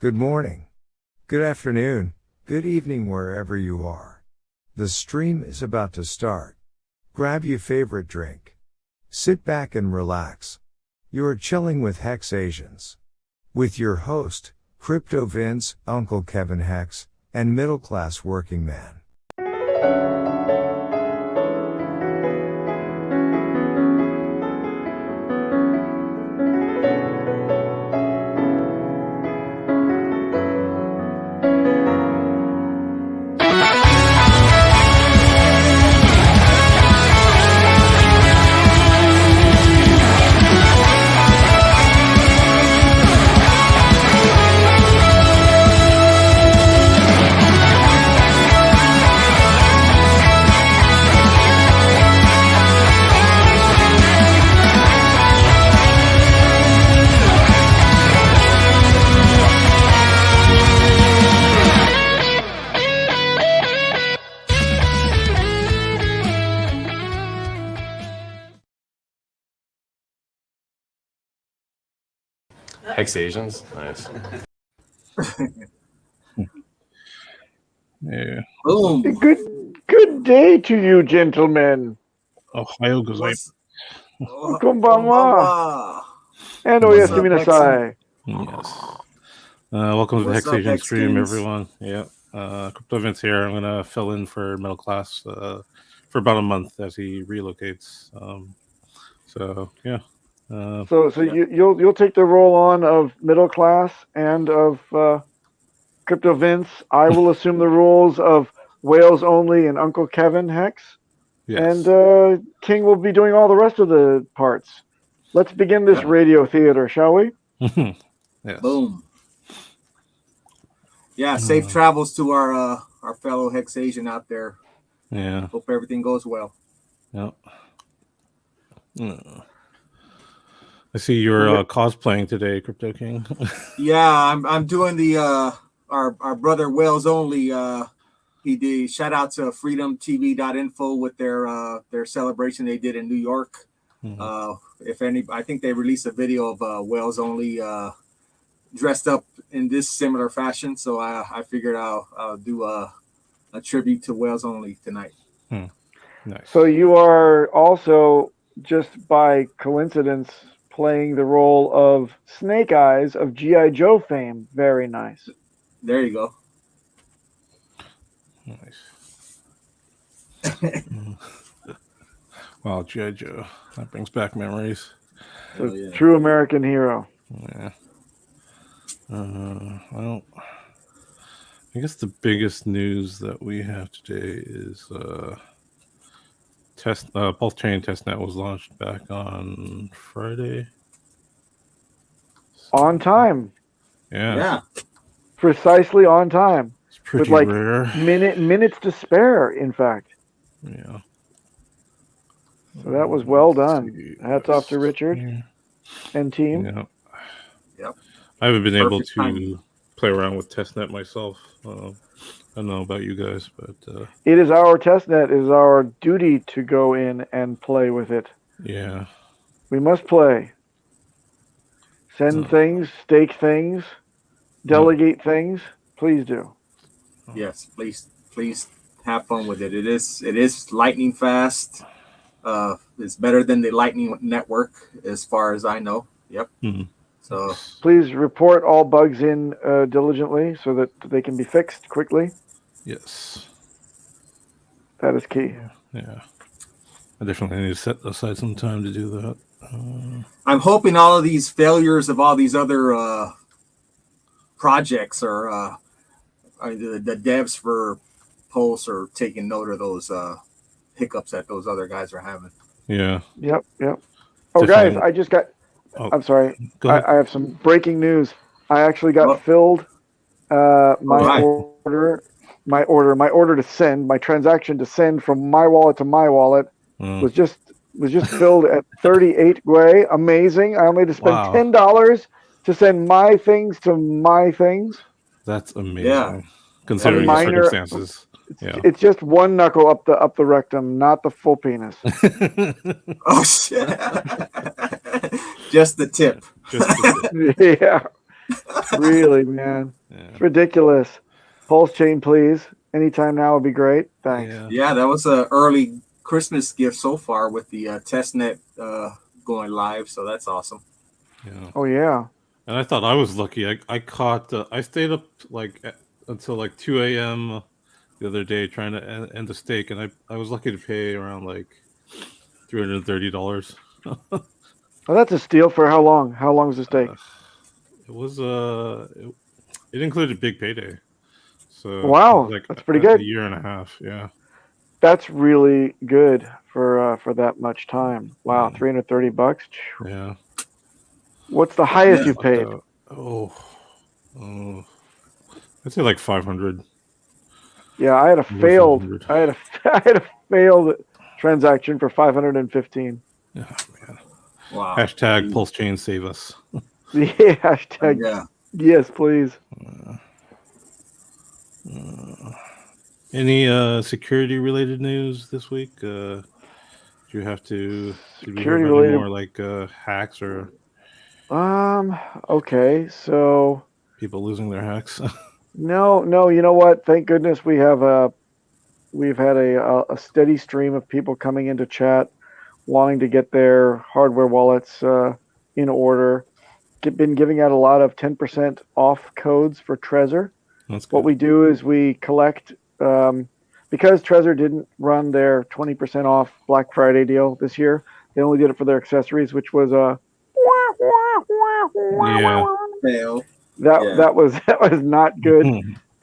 Good morning, good afternoon, good evening wherever you are. The stream is about to start. Grab your favorite drink. Sit back and relax. You're chilling with HexAsians. With your host, Crypto Vince, Uncle Kevin Hex, and Middle Class Working Man. HexAsians, nice. Yeah. Boom. Good day to you, gentlemen. Ohio goes up. Konbanwa. And What's up, oyasu Yes. Welcome to the What's up, HexAsian stream, Hexkins? everyone. Yeah. Crypto Vince here. I'm gonna fill in for Middle Class for about a month as he relocates. So yeah. So you'll take the role on of Middle Class and of Crypto Vince. I will assume the roles of Whales Only and Uncle Kevin Hex. Yes. And King will be doing all the rest of the parts. Let's begin this radio theater, shall we? Yes. Boom. Yeah, safe travels to our fellow HexAsian out there. Yeah. Hope everything goes well. Yep. I see you're cosplaying today, Crypto King. Yeah, I'm doing the our brother Whales Only. He did shout out to freedomtv.info with their celebration they did in New York. If any, I think they released a video of Whales Only dressed up in this similar fashion. So I figured I'll do a tribute to Whales Only tonight. Nice. So you are also, just by coincidence, playing the role of Snake Eyes of G.I. Joe fame. Very nice. There you go. Nice. Wow, G.I. Joe. That brings back memories. So true American hero. Yeah. Well, I guess the biggest news that we have today is PulseChain Testnet was launched back on Friday. On time. Yeah. Precisely on time. It's pretty with like rare. minutes to spare, in fact. Yeah. So that was well done. Hats off to Richard and team. Yeah. Yep. I haven't been able Perfect to timing. play around with Testnet myself. I don't know about you guys, but It is our testnet. It is our duty to go in and play with it. yeah. We must play. Send things, stake things, delegate things. Please do. Yes, please have fun with it. It is lightning fast. It's better than the Lightning Network, as far as I know. Yep. So Please report all bugs in diligently so that they can be fixed quickly. Yes. That is key. Yeah. I definitely need to set aside some time to do that. I'm hoping all of these failures of all these other projects are the devs for Pulse are taking note of those hiccups that those other guys are having. Yeah. Yep. Oh, guys, I just got... I'm sorry. Go ahead. I have some breaking news. I actually got filled my order to send, my transaction to send from my wallet to my wallet was just filled at 38 Gwei. Amazing. I only had to spend $10 to send my things to my things. That's amazing. Yeah. Considering the circumstances. Yeah. It's just one knuckle up the rectum, not the full penis. Oh shit. Just the tip. Yeah. Really, man. It's ridiculous. PulseChain, please. Anytime now would be great. Thanks. Yeah, that was a early Christmas gift so far with the testnet going live. So that's awesome. Yeah. Oh yeah. And I thought I was lucky. I caught. I stayed up until 2 a.m. the other day trying to end the stake, and I was lucky to pay around $330. Oh, that's a steal. For how long? How long was the stake? It was it included big payday. So wow, that's pretty good. A year and a half. Yeah. That's really good for that much time. Wow, $330. Yeah. What's the highest you've paid? I'd say like 500. Yeah, I had a failed. I had a failed transaction for 515. Oh, man. Wow. Hashtag PulseChain save us. Yeah. Hashtag. Yeah. Yes, please. Any security related news this week? Do you have to security related more hacks or? Okay, so people losing their hacks. No. You know what? Thank goodness we've had a steady stream of people coming into chat, wanting to get their hardware wallets in order. Been giving out a lot of 10% off codes for Trezor. That's good. What we do is we collect because Trezor didn't run their 20% off Black Friday deal this year. They only did it for their accessories, which was a that was not good.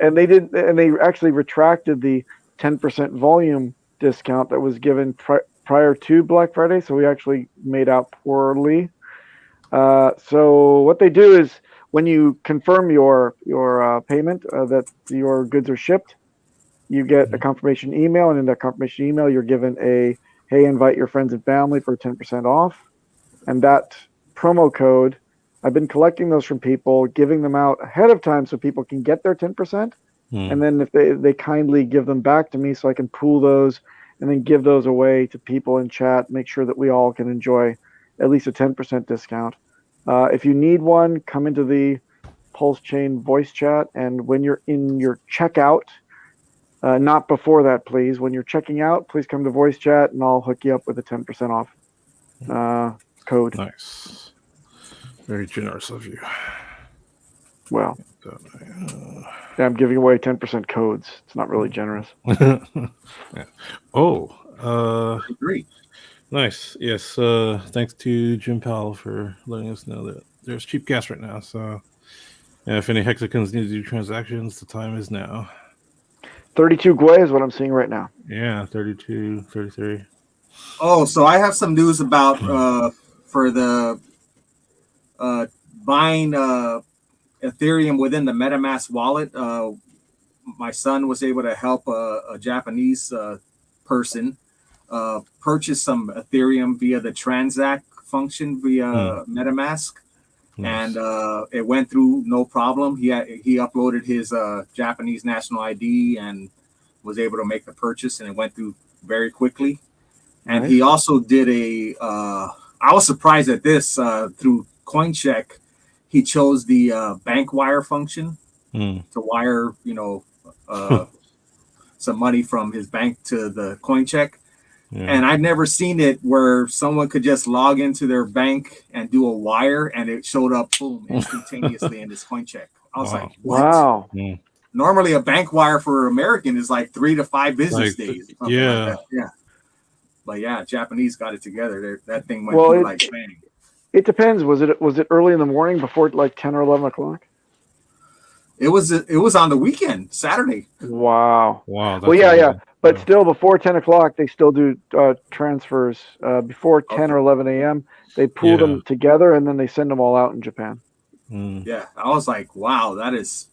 And they actually retracted the 10% volume discount that was given prior to Black Friday, so we actually made out poorly. So what they do is when you confirm your payment that your goods are shipped, you get a confirmation email, and in that confirmation email, you're given a hey, invite your friends and family for 10% off. And that promo code, I've been collecting those from people, giving them out ahead of time so people can get their 10%. And then if they kindly give them back to me so I can pool those and then give those away to people in chat, make sure that we all can enjoy at least a 10% discount. If you need one, come into the PulseChain voice chat, and when you're in your checkout, not before that, please. When you're checking out, please come to voice chat, and I'll hook you up with a 10% off code. Nice. Very generous of you. Well, I'm giving away 10% codes. It's not really generous. Yeah. Great. Nice. Yes. Thanks to Jim Powell for letting us know that there's cheap gas right now. So if any hexagons need to do transactions, the time is now. 32 Gwei is what I'm seeing right now. Yeah, 32, 33. Oh, so I have some news about for the buying Ethereum within the MetaMask wallet. My son was able to help a Japanese person purchase some Ethereum via the transact function via MetaMask. Nice. And it went through no problem. He uploaded his Japanese national ID and was able to make the purchase, and it went through very quickly. And he also did I was surprised at this through CoinCheck. He chose the bank wire function to wire, some money from his bank to the CoinCheck. Yeah. And I've never seen it where someone could just log into their bank and do a wire, and it showed up, boom, instantaneously in this CoinCheck. I was like, what? Wow. Normally, a bank wire for American is like 3 to 5 business days. Yeah. Like that. Yeah. But yeah, Japanese got it together. That thing went through like bang. It depends. Was it early in the morning before like 10 or 11 o'clock? It was on the weekend, Saturday. Wow. Well, yeah. But still, before 10 o'clock, they still do transfers. Before 10 or 11 a.m., they pool them together, and then they send them all out in Japan. Yeah, I was like, wow, that is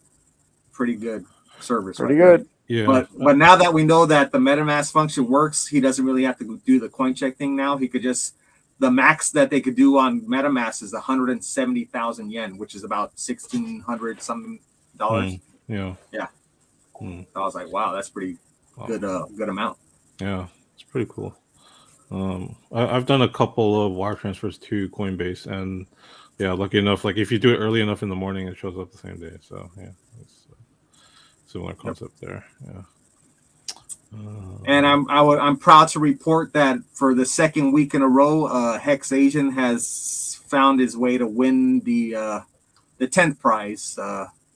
pretty good service. Pretty good. Yeah. But now that we know that the MetaMask function works, he doesn't really have to do the CoinCheck thing now. He could just, the max that they could do on MetaMask is 170,000 yen, which is about $1,600 something dollars. Yeah. I was like, wow, that's pretty good amount. Yeah, it's pretty cool. I've done a couple of wire transfers to Coinbase, and yeah, lucky enough, like if you do it early enough in the morning, it shows up the same day. So yeah, it's a similar concept there. Yeah. And I'm proud to report that for the second week in a row, HexAsian has found his way to win the 10th prize,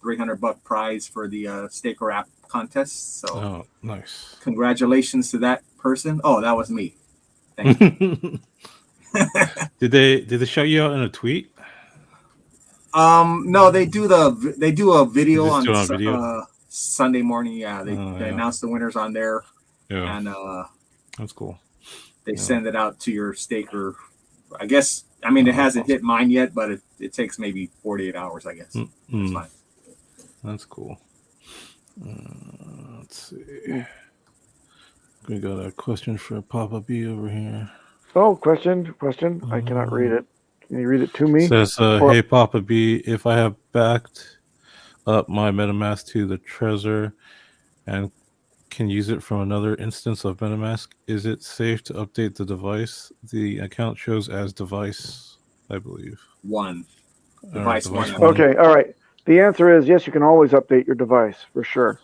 $300 prize for the Staker app contest. So, nice! Congratulations to that person. Oh, that was me. Thank you. Did they shout you out in a tweet? No, they do a video on video? Sunday morning. Yeah, they announce the winners on there. Yeah, and that's cool. They send it out to your staker. I guess. I mean, it hasn't hit mine yet, but it takes maybe 48 hours. I guess. That's fine. That's cool. Let's see. We got a question for Papa B over here. Oh, question. I cannot read it. Can you read it to me? Says, hey, Papa B, if I have backed up my MetaMask to the Trezor and can use it from another instance of MetaMask, is it safe to update the device? The account shows as device, I believe. One. Device one. Okay, all right. The answer is yes, you can always update your device, for sure.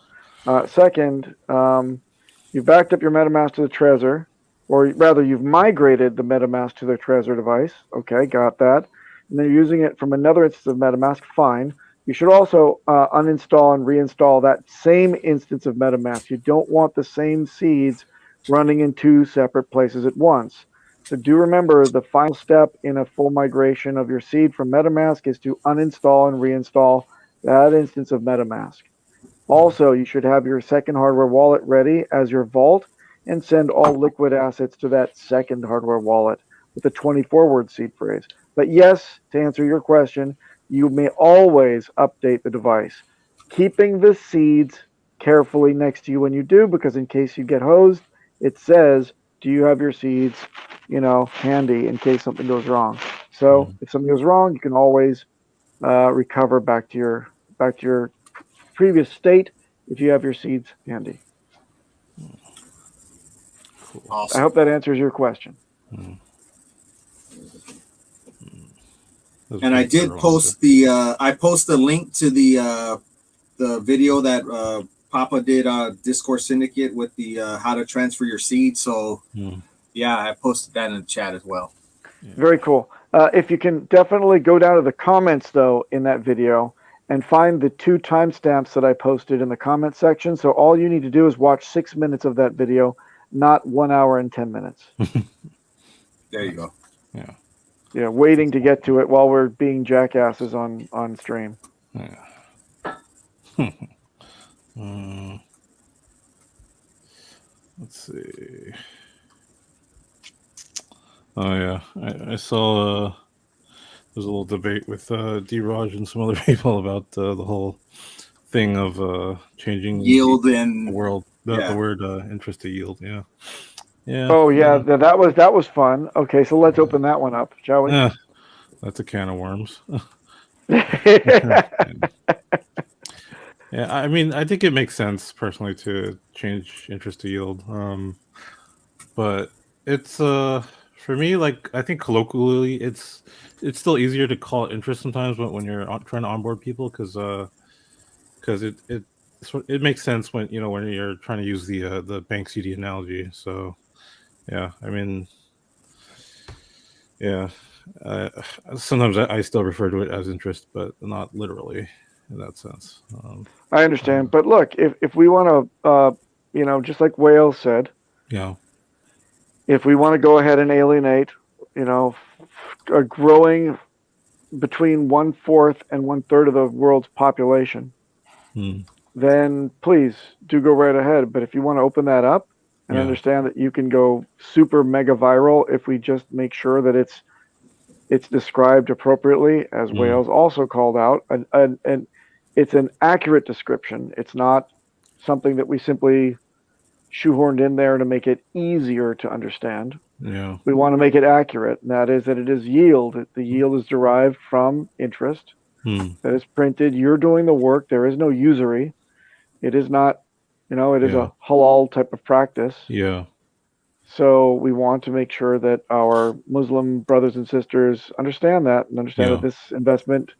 Second, you've backed up your MetaMask to the Trezor, or rather, you've migrated the MetaMask to the Trezor device. Okay, got that. And then you're using it from another instance of MetaMask, fine. You should also uninstall and reinstall that same instance of MetaMask. You don't want the same seeds running in two separate places at once. So do remember the final step in a full migration of your seed from MetaMask is to uninstall and reinstall that instance of MetaMask. Also, you should have your second hardware wallet ready as your vault and send all liquid assets to that second hardware wallet with a 24-word seed phrase. But yes, to answer your question, you may always update the device, keeping the seeds carefully next to you when you do, because in case you get hosed, it says, do you have your seeds, handy in case something goes wrong. So if something goes wrong, you can always recover back to your previous state if you have your seeds handy. Awesome. I hope that answers your question. And I did post I posted a link to the video that Papa did Discord Syndicate with the how to transfer your seed. So yeah, I posted that in the chat as well. Very cool. If you can definitely go down to the comments though in that video and find the 2 timestamps that I posted in the comment section. So all you need to do is watch 6 minutes of that video, not 1 hour and 10 minutes. There you go. Yeah. Yeah, waiting to get to it while we're being jackasses on stream. Yeah. Let's see. Oh yeah, I saw there's a little debate with D-Raj and some other people about the whole thing of changing yield and the word interest to yield. Yeah. Yeah. Oh yeah, that was fun. Okay, so let's open that one up, shall we? Yeah, that's a can of worms. Yeah, I mean, I think it makes sense personally to change interest to yield, but it's for me, like I think colloquially, it's still easier to call it interest sometimes when you're trying to onboard people because it makes sense when you're trying to use the bank CD analogy. So yeah, I mean, yeah, sometimes I still refer to it as interest, but not literally in that sense. I understand, but look, if we want to, just like Whale said, yeah, if we want to go ahead and alienate, a growing between 1/4 and 1/3 of the world's population, then please do go right ahead. But if you want to open that up and understand that you can go super mega viral if we just make sure that it's described appropriately, as Whales also called out, and it's an accurate description. It's not something that we simply shoehorned in there to make it easier to understand. Yeah. We want to make it accurate, and that is that it is yield. The yield is derived from interest. That is printed. You're doing the work. There is no usury. It is not, it is a halal type of practice. Yeah. So we want to make sure that our Muslim brothers and sisters understand that and understand that this investment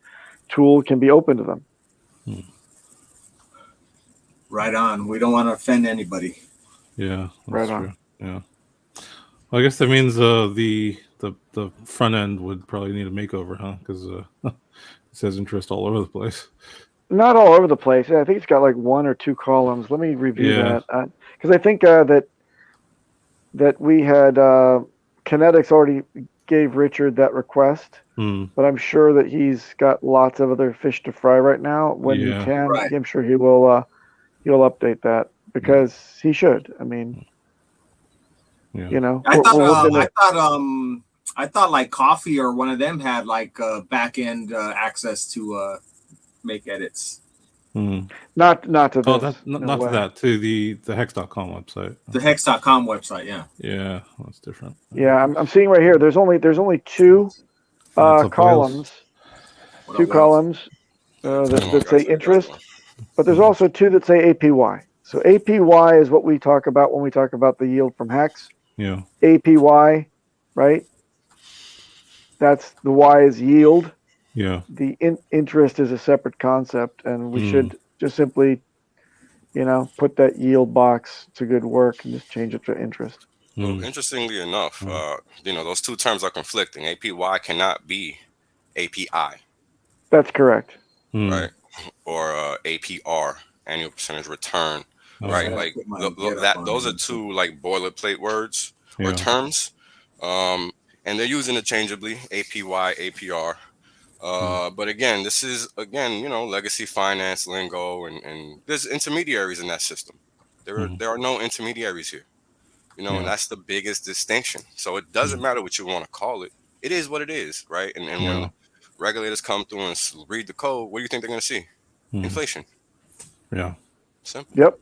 tool can be open to them. Right on. We don't want to offend anybody. Yeah, that's Right on. true. Yeah. Well, I guess that means the front end would probably need a makeover, huh? Because it says interest all over the place. Not all over the place. I think it's got like 1 or 2 columns. Let me review that because I think that we had Kinetics already gave Richard that request, but I'm sure that he's got lots of other fish to fry right now. When he can, Right. I'm sure he will. He'll update that because he should. I mean, you know, I thought like Coffee or one of them had like back end access to make edits. Not to Oh, this. not to that, to the hex.com website. The hex.com website, yeah. Yeah, that's different. Yeah, I'm seeing right here. There's only 2 columns. 2 columns that say interest, but there's also 2 that say APY. So APY is what we talk about when we talk about the yield from Hex. Yeah. APY, right? That's the Y is yield. Yeah. The interest is a separate concept, and we should just simply, put that yield box to good work and just change it to interest. Well, interestingly enough, those 2 terms are conflicting. APY cannot be API. That's correct. Right? Or APR, annual percentage return. Right? Like those are 2 like boilerplate words or terms. And they're used interchangeably, APY, APR. But again, this is legacy finance lingo, and there's intermediaries in that system. There are no intermediaries here, and that's the biggest distinction. So it doesn't matter what you want to call it. It is what it is, right? And when regulators come through and read the code, what do you think they're going to see? Inflation. Yeah. Simple. Yep.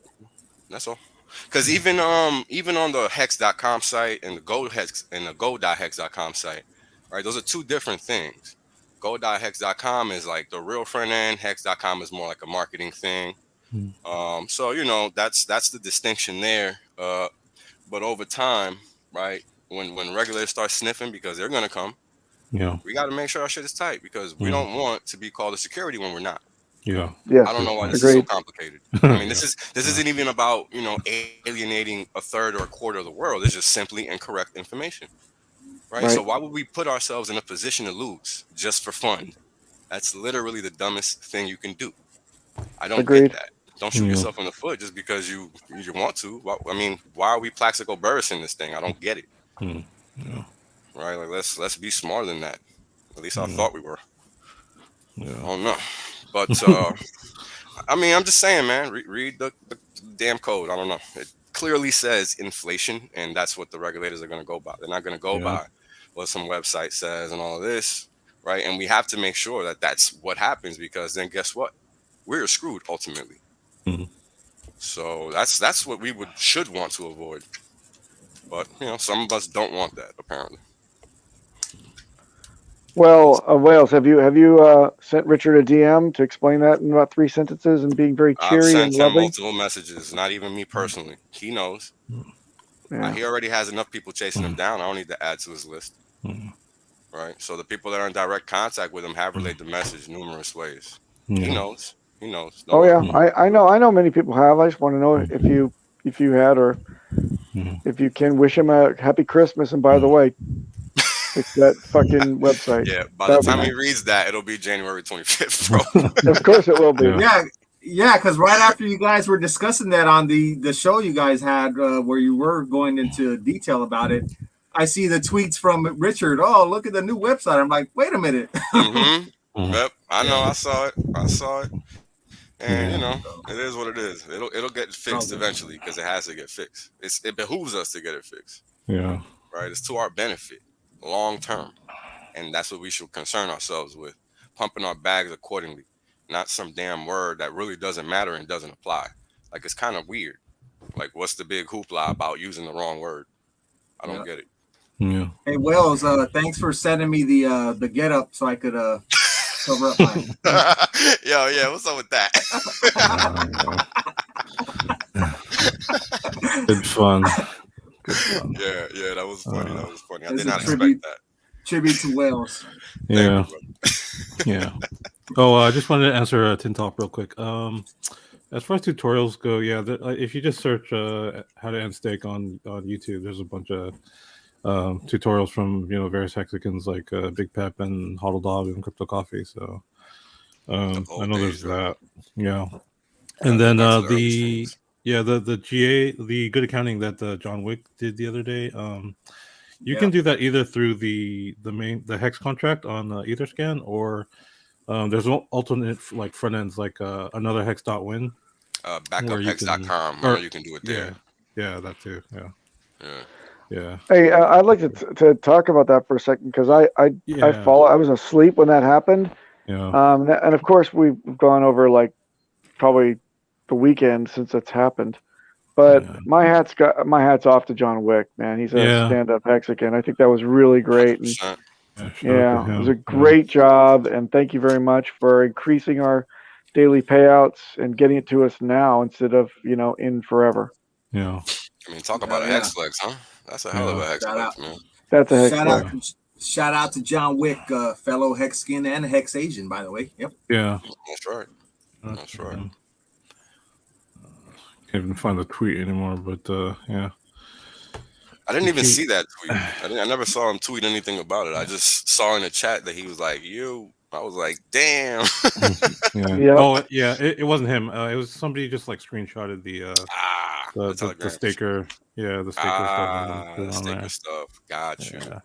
That's all. Because even on the hex.com site and the go.hex and the go.hex.com site, right? Those are 2 different things. Go.hex.com is like the real front end. Hex.com is more like a marketing thing. So that's the distinction there. But over time, right, when regulators start sniffing, because they're gonna come, we got to make sure our shit is tight, because we don't want to be called a security when we're not. Yes, I don't know why this is so complicated. I mean, this isn't even about alienating a third or a quarter of the world. It's just simply incorrect information. Right? So why would we put ourselves in a position to lose just for fun? That's literally the dumbest thing you can do. I don't get that. Don't shoot yourself in the foot just because you want to. I mean, why are we Plaxico Burris in this thing? I don't get it. Right? Like let's be smarter than that. At least I thought we were. I don't know. But I mean, I'm just saying, man. Read the damn code. I don't know. It clearly says inflation, and that's what the regulators are going to go by. They're not going to go by what some website says and all of this, right? And we have to make sure that that's what happens, because then guess what? We're screwed ultimately. So that's what we should want to avoid. But some of us don't want that, apparently. Well, Wales, have you sent Richard a DM to explain that in about 3 sentences and being very cheery and loving? I've sent him multiple messages, not even me personally. He knows. He already has enough people chasing him down. I don't need to add to his list. Right? So the people that are in direct contact with him have relayed the message numerous ways. He knows. He knows. Oh yeah, I know many people have. I just want to know if you had, or if you can wish him a happy Christmas. And by the way, fix that fucking website. Yeah, by the time he reads that, it'll be January 25th, bro. Of course it will be. Yeah, because right after you guys were discussing that on the show you guys had, where you were going into detail about it, I see the tweets from Richard. Oh, look at the new website. I'm like, wait a minute. Yep, I know. I saw it. And it is what it is. It'll get fixed eventually, because it has to get fixed. It behooves us to get it fixed. Yeah. Right. It's to our benefit, long term, and that's what we should concern ourselves with, pumping our bags accordingly. Not some damn word that really doesn't matter and doesn't apply. Like, it's kind of weird. Like, what's the big hoopla about using the wrong word? I don't get it. Yeah. Hey, Wells, thanks for sending me the get up so I could cover up mine. Yeah, what's up with that? Good fun. Yeah, that was funny. That was funny. I did It's a not tribute. expect that. Tribute to Wales. Yeah. Thank you, Yeah. Oh, I just wanted to answer Tin Top real quick. As far as tutorials go, yeah, if you just search how to end stake on YouTube, there's a bunch of tutorials from various Hexicans like Big Pep and Hodl Dog and Crypto Coffee. So I know there's that. Yeah, and then the GA, the good accounting that John Wick did the other day. You can do that either through the Hex contract on Etherscan, or there's alternate like front ends like another Hex.win. Backuphex.com. Or you can do it there. Yeah, that too. Yeah. Hey, I'd like to talk about that for a second because I follow. I was asleep when that happened. Yeah. And of course we've gone over like probably the weekend since it's happened. But my hat's off to John Wick, man. He's a stand-up Hexican. I think that was really great. And, it was a great job, and thank you very much for increasing our daily payouts and getting it to us now instead of in forever. Yeah. I mean, talk about a hex flex, huh? That's a hell of a hex flex, man. That's a hex flex. Shout out to John Wick, fellow Hexican and HexAsian, by the way. Yep. Yeah. That's right. That's right. Can't even find the tweet anymore, but yeah. I didn't even see that tweet. I never saw him tweet anything about it. I just saw in the chat that he was like, "You." I was like, "Damn." Oh yeah, it wasn't him. It was somebody just like screenshotted the staker. Yeah, the staker staker stuff. Got you. Yeah.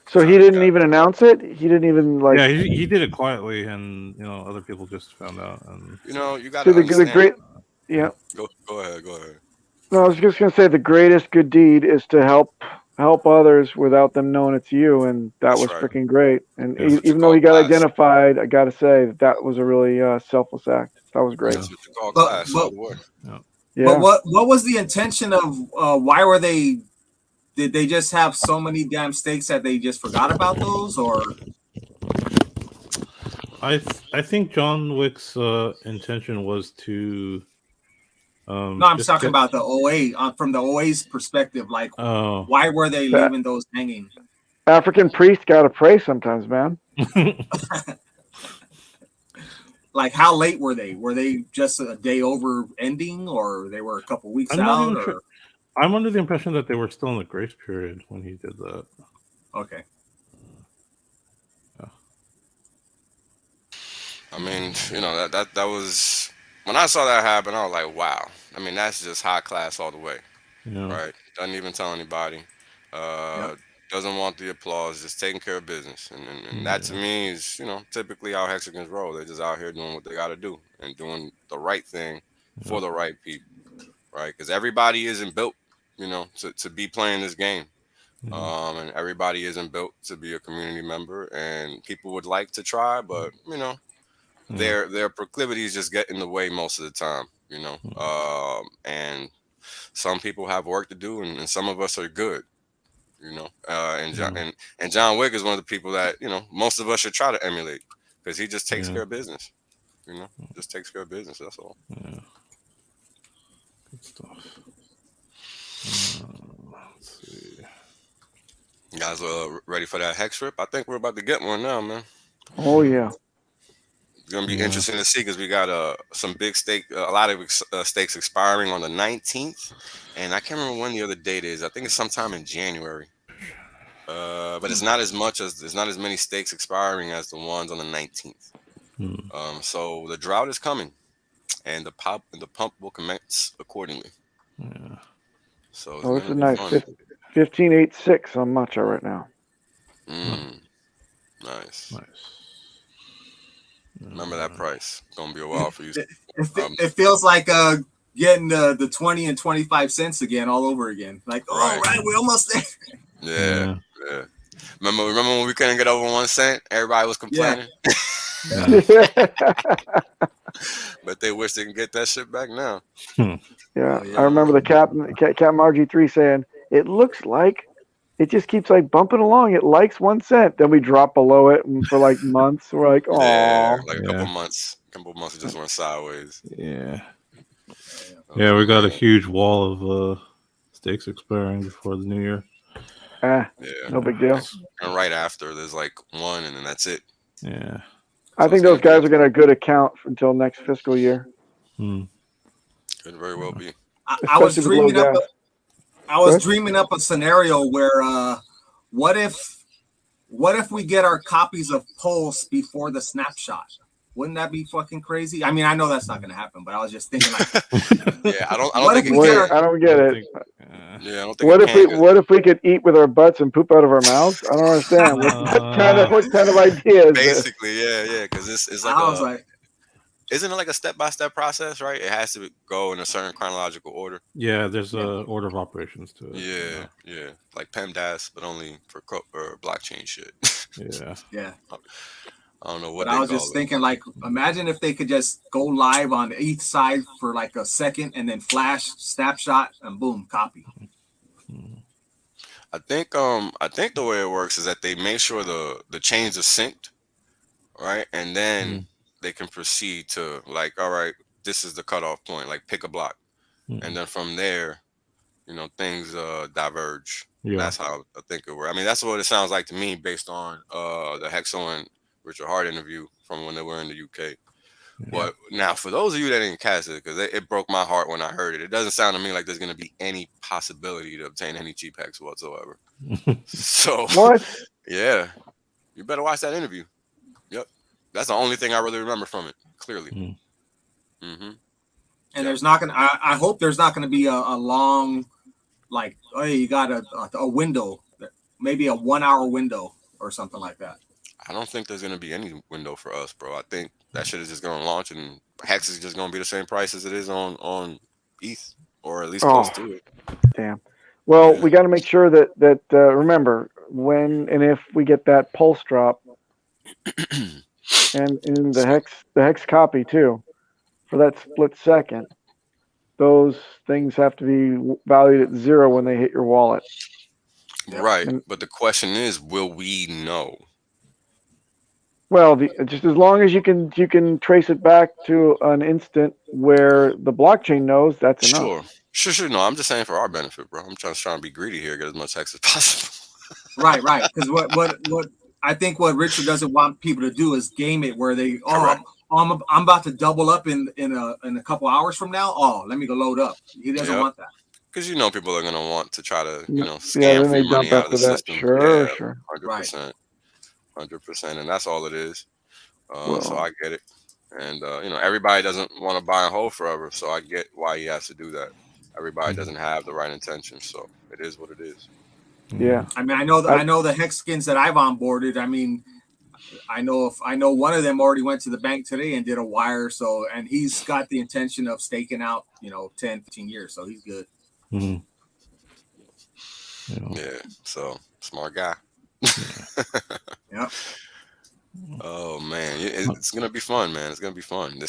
So he didn't even announce it. He didn't even like. Yeah, he did it quietly, and other people just found out. And you got to understand. The great. Yeah. Go ahead. No, I was just gonna say the greatest good deed is to help others without them knowing it's you, and that was freaking great. And even though he got identified, I gotta say that was a really selfless act. That was great. That's what you call class. But what was the intention of why were they? Did they just have so many damn stakes that they just forgot about those, or? I think John Wick's intention was to. No, I'm talking about the OA from the OA's perspective. Like, why were they leaving those hanging? African priests gotta pray sometimes, man. Like, how late were they? Were they just a day over ending, or they were a couple weeks out? Or? I'm under the impression that they were still in the grace period when he did that. Okay. I mean, that was when I saw that happen. I was like, wow. I mean, that's just high class all the way, right? Doesn't even tell anybody. Doesn't want the applause. Just taking care of business, and that to me is, typically how Hexicans roll. They're just out here doing what they got to do and doing the right thing for the right people, right? Because everybody isn't built, to be playing this game. And everybody isn't built to be a community member, and people would like to try, but their proclivities just get in the way most of the time, and some people have work to do, and some of us are good, and John Wick is one of the people that most of us should try to emulate, because he just takes care of business, just takes care of business. That's all. Yeah. Good stuff. Let's see. You guys ready for that hex rip? I think we're about to get one now, man. Oh yeah. It's gonna be interesting to see, because we got some big stake, a lot of stakes expiring on the 19th, and I can't remember when the other date is. I think it's sometime in January. But it's not as many stakes expiring as the ones on the 19th. So the drought is coming, and the pump will commence accordingly. Yeah. So this is nice. 15.86 on matcha right now. Nice. Remember that price. It's gonna be a while for you. It feels like getting the 20 and 25 cents again all over again. Like, right, we're almost there. Yeah. Remember when we couldn't get over 1 cent? Everybody was complaining. But they wish they can get that shit back now. I remember the Captain RG3 saying, "It looks like it just keeps like bumping along. It likes 1 cent. Then we drop below it, and for like months, we're like, oh, like a couple months. It just went sideways. Yeah. Yeah, we got a huge wall of Stakes expiring before the new year. Yeah, no big deal. And right after, there's like one, and then that's it. Yeah. I think those guys are going to good account until next fiscal year. Could very well be. I was dreaming up. I was dreaming up a scenario where, what if we get our copies of Pulse before the snapshot? Wouldn't that be fucking crazy? I mean, I know that's not going to happen, but I was just thinking like, yeah, I don't think I don't get it. Yeah, I don't think what if we could eat with our butts and poop out of our mouths? I don't understand. What kind of idea is basically, yeah, because it's like isn't it like a step-by-step process, right? It has to go in a certain chronological order. Yeah, there's a order of operations to it. Yeah, like PEMDAS, but only for blockchain shit. Yeah. I don't know what. But I was just thinking, like, imagine if they could just go live on each side for like a second and then flash, snapshot, and boom, copy. I think the way it works is that they make sure the chains are synced, right, and then they can proceed to like, all right, this is the cutoff point, like pick a block, and then from there, things diverge. Yeah. That's how I think it works. I mean, that's what it sounds like to me based on the Hexo and Richard Hart interview from when they were in the UK. But now, for those of you that didn't catch it, because it broke my heart when I heard it, it doesn't sound to me like there's going to be any possibility to obtain any cheap hex whatsoever. So, what? Yeah, you better watch that interview. Yep, that's the only thing I really remember from it, clearly. And there's not going to, I hope there's not going to be a long, like, oh, you got a window, maybe a 1 hour window or something like that. I don't think there's going to be any window for us, bro. I think that shit is just going to launch, and Hex is just going to be the same price as it is on ETH, or at least close to it. Damn. Well, we got to make sure that remember, when and if we get that Pulse drop, and in the Hex copy too, for that split second, those things have to be valued at 0 when they hit your wallet. Right, but the question is, will we know? Well, just as long as you can trace it back to an instant where the blockchain knows, that's enough. Sure. No, I'm just saying for our benefit, bro. I'm trying to be greedy here, get as much hex as possible. Right. Because what I think what Richard doesn't want people to do is game it where they I'm about to double up in a couple hours from now. Oh, let me go load up. He doesn't want that. Because people are gonna want to try to scam free money out of the system. Sure. 100%. 100%, and that's all it is. So I get it, and everybody doesn't want to buy and hold forever, so I get why he has to do that. Everybody doesn't have the right intention, so it is what it is. Yeah, I mean, I know the hex skins that I've onboarded. I mean, I know one of them already went to the bank today and did a wire, and he's got the intention of staking out 10, 15 years, so he's good. Yeah, so smart guy. Yep. Oh man, it's gonna be fun, man. It's gonna be fun.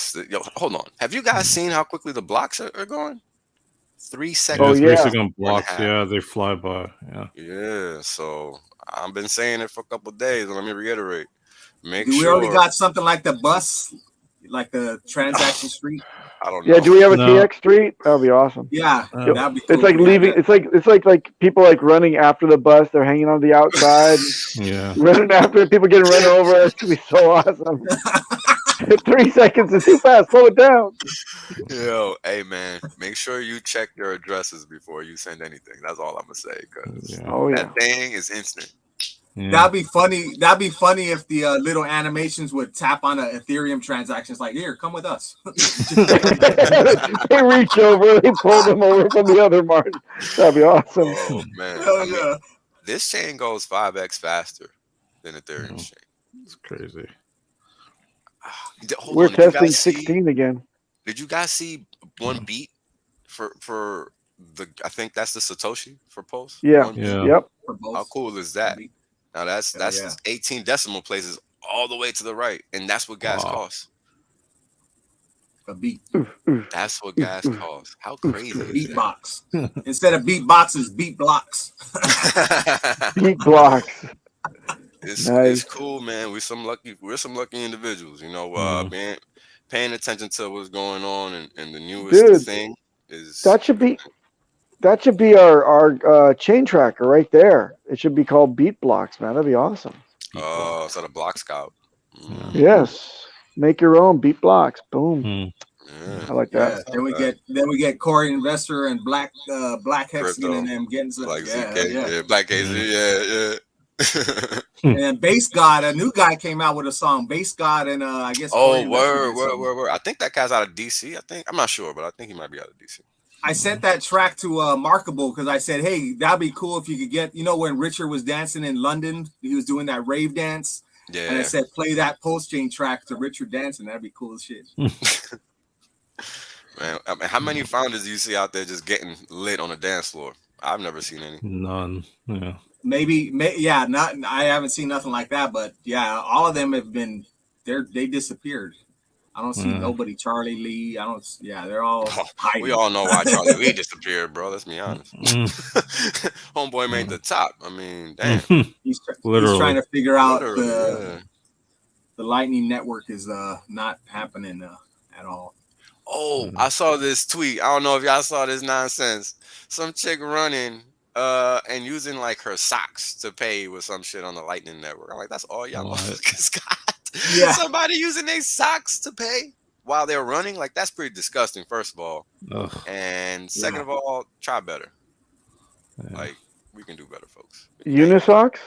Hold on. Have you guys seen how quickly the blocks are going? 3 seconds. 3 second blocks. Yeah, they fly by. Yeah. So I've been saying it for a couple of days, and let me reiterate. We already got something like the bus, like the transaction street? I don't know. Yeah, do we have a TX street? That'd be awesome. Yeah, that'd be cool. It's like leaving. It's like people like running after the bus. They're hanging on the outside. Running after it. People getting run over. It's gonna be so awesome. 3 seconds is too fast. Slow it down. Yo, hey man, make sure you check your addresses before you send anything. That's all I'm gonna say, because that thing is instant. Yeah. That'd be funny. That'd be funny if the little animations would tap on a Ethereum transactions. Like, here, come with us. They reach over, they pull them over from the other margin. That'd be awesome. Oh man, this chain goes 5x faster than Ethereum chain. It's crazy. We're testing 16 again. Did you guys see one beat for the? I think that's the Satoshi for Pulse. Yeah. Yep. How cool is that? Now that's 18 decimal places all the way to the right, and that's what gas costs. A beat. That's what gas costs. How crazy is beat box. Instead of beat boxes, beat blocks. Beat blocks. It's cool, man. We're some lucky individuals, paying attention to what's going on, and the newest thing is that should be That should be our chain tracker right there. It should be called Beat Blocks, man. That'd be awesome. Oh, so the block scout. Yes. Make your own Beat Blocks. Boom. Yeah. I like that. Yeah. Then we get Corey Investor and Black Hexagon and them getting some. Like ZK. Black KZ. Yeah. And Bass God, a new guy came out with a song. Bass God and I guess. Oh, word. I think that guy's out of DC. I'm not sure, but I think he might be out of DC. I sent that track to Markable because I said, hey, that'd be cool if you could get, when Richard was dancing in London, he was doing that rave dance. Yeah. And I said, play that PulseChain track to Richard dancing. That'd be cool as shit. Man, I mean, how many founders do you see out there just getting lit on the dance floor? I've never seen any. None. Yeah. Maybe, not. I haven't seen nothing like that, but yeah, all of them have been. They disappeared. I don't see nobody. Charlie Lee. I don't. Yeah, they're all. Hiding. We all know why Charlie Lee disappeared, bro. Let's be honest. Homeboy made the top. I mean, damn. He's trying to figure out the Lightning Network is not happening at all. Oh, I saw this tweet. I don't know if y'all saw this nonsense. Some chick running and using like her socks to pay with some shit on the Lightning Network. I'm like, that's all y'all motherfuckers got. Yeah. Somebody using their socks to pay while they're running. Like, that's pretty disgusting, first of all. Ugh. And second of all, try better. Yeah. Like, we can do better, folks. Unisocks?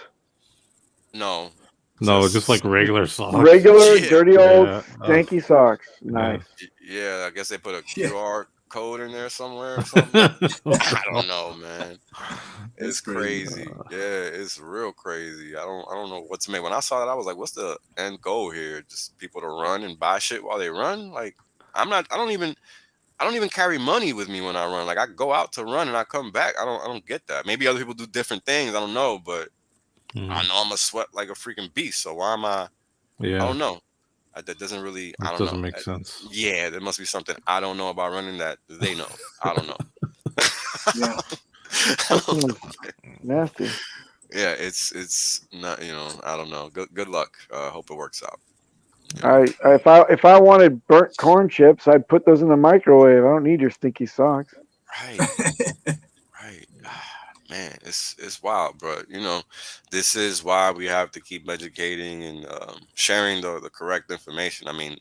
No. No, just like regular socks. Regular, dirty old, stanky socks. Nice. Yeah, I guess they put a QR code in there somewhere or something. I don't know, man. It's crazy. Yeah, it's real crazy. I don't know what to make. When I saw that, I was like, what's the end goal here? Just people to run and buy shit while they run? Like, I don't even carry money with me when I run. Like, I go out to run and I come back. I don't get that. Maybe other people do different things. I don't know, but I know I'm a sweat like a freaking beast. So why am I? Yeah. I don't know. That doesn't really. I don't know. Doesn't make sense. Yeah, there must be something I don't know about running that they know. I don't know. Yeah. Nasty. Yeah, it's not. I don't know. Good luck. Hope it works out. If I wanted burnt corn chips, I'd put those in the microwave. I don't need your stinky socks. Right. Right. Man, it's wild, bro. This is why we have to keep educating and sharing the correct information. I mean,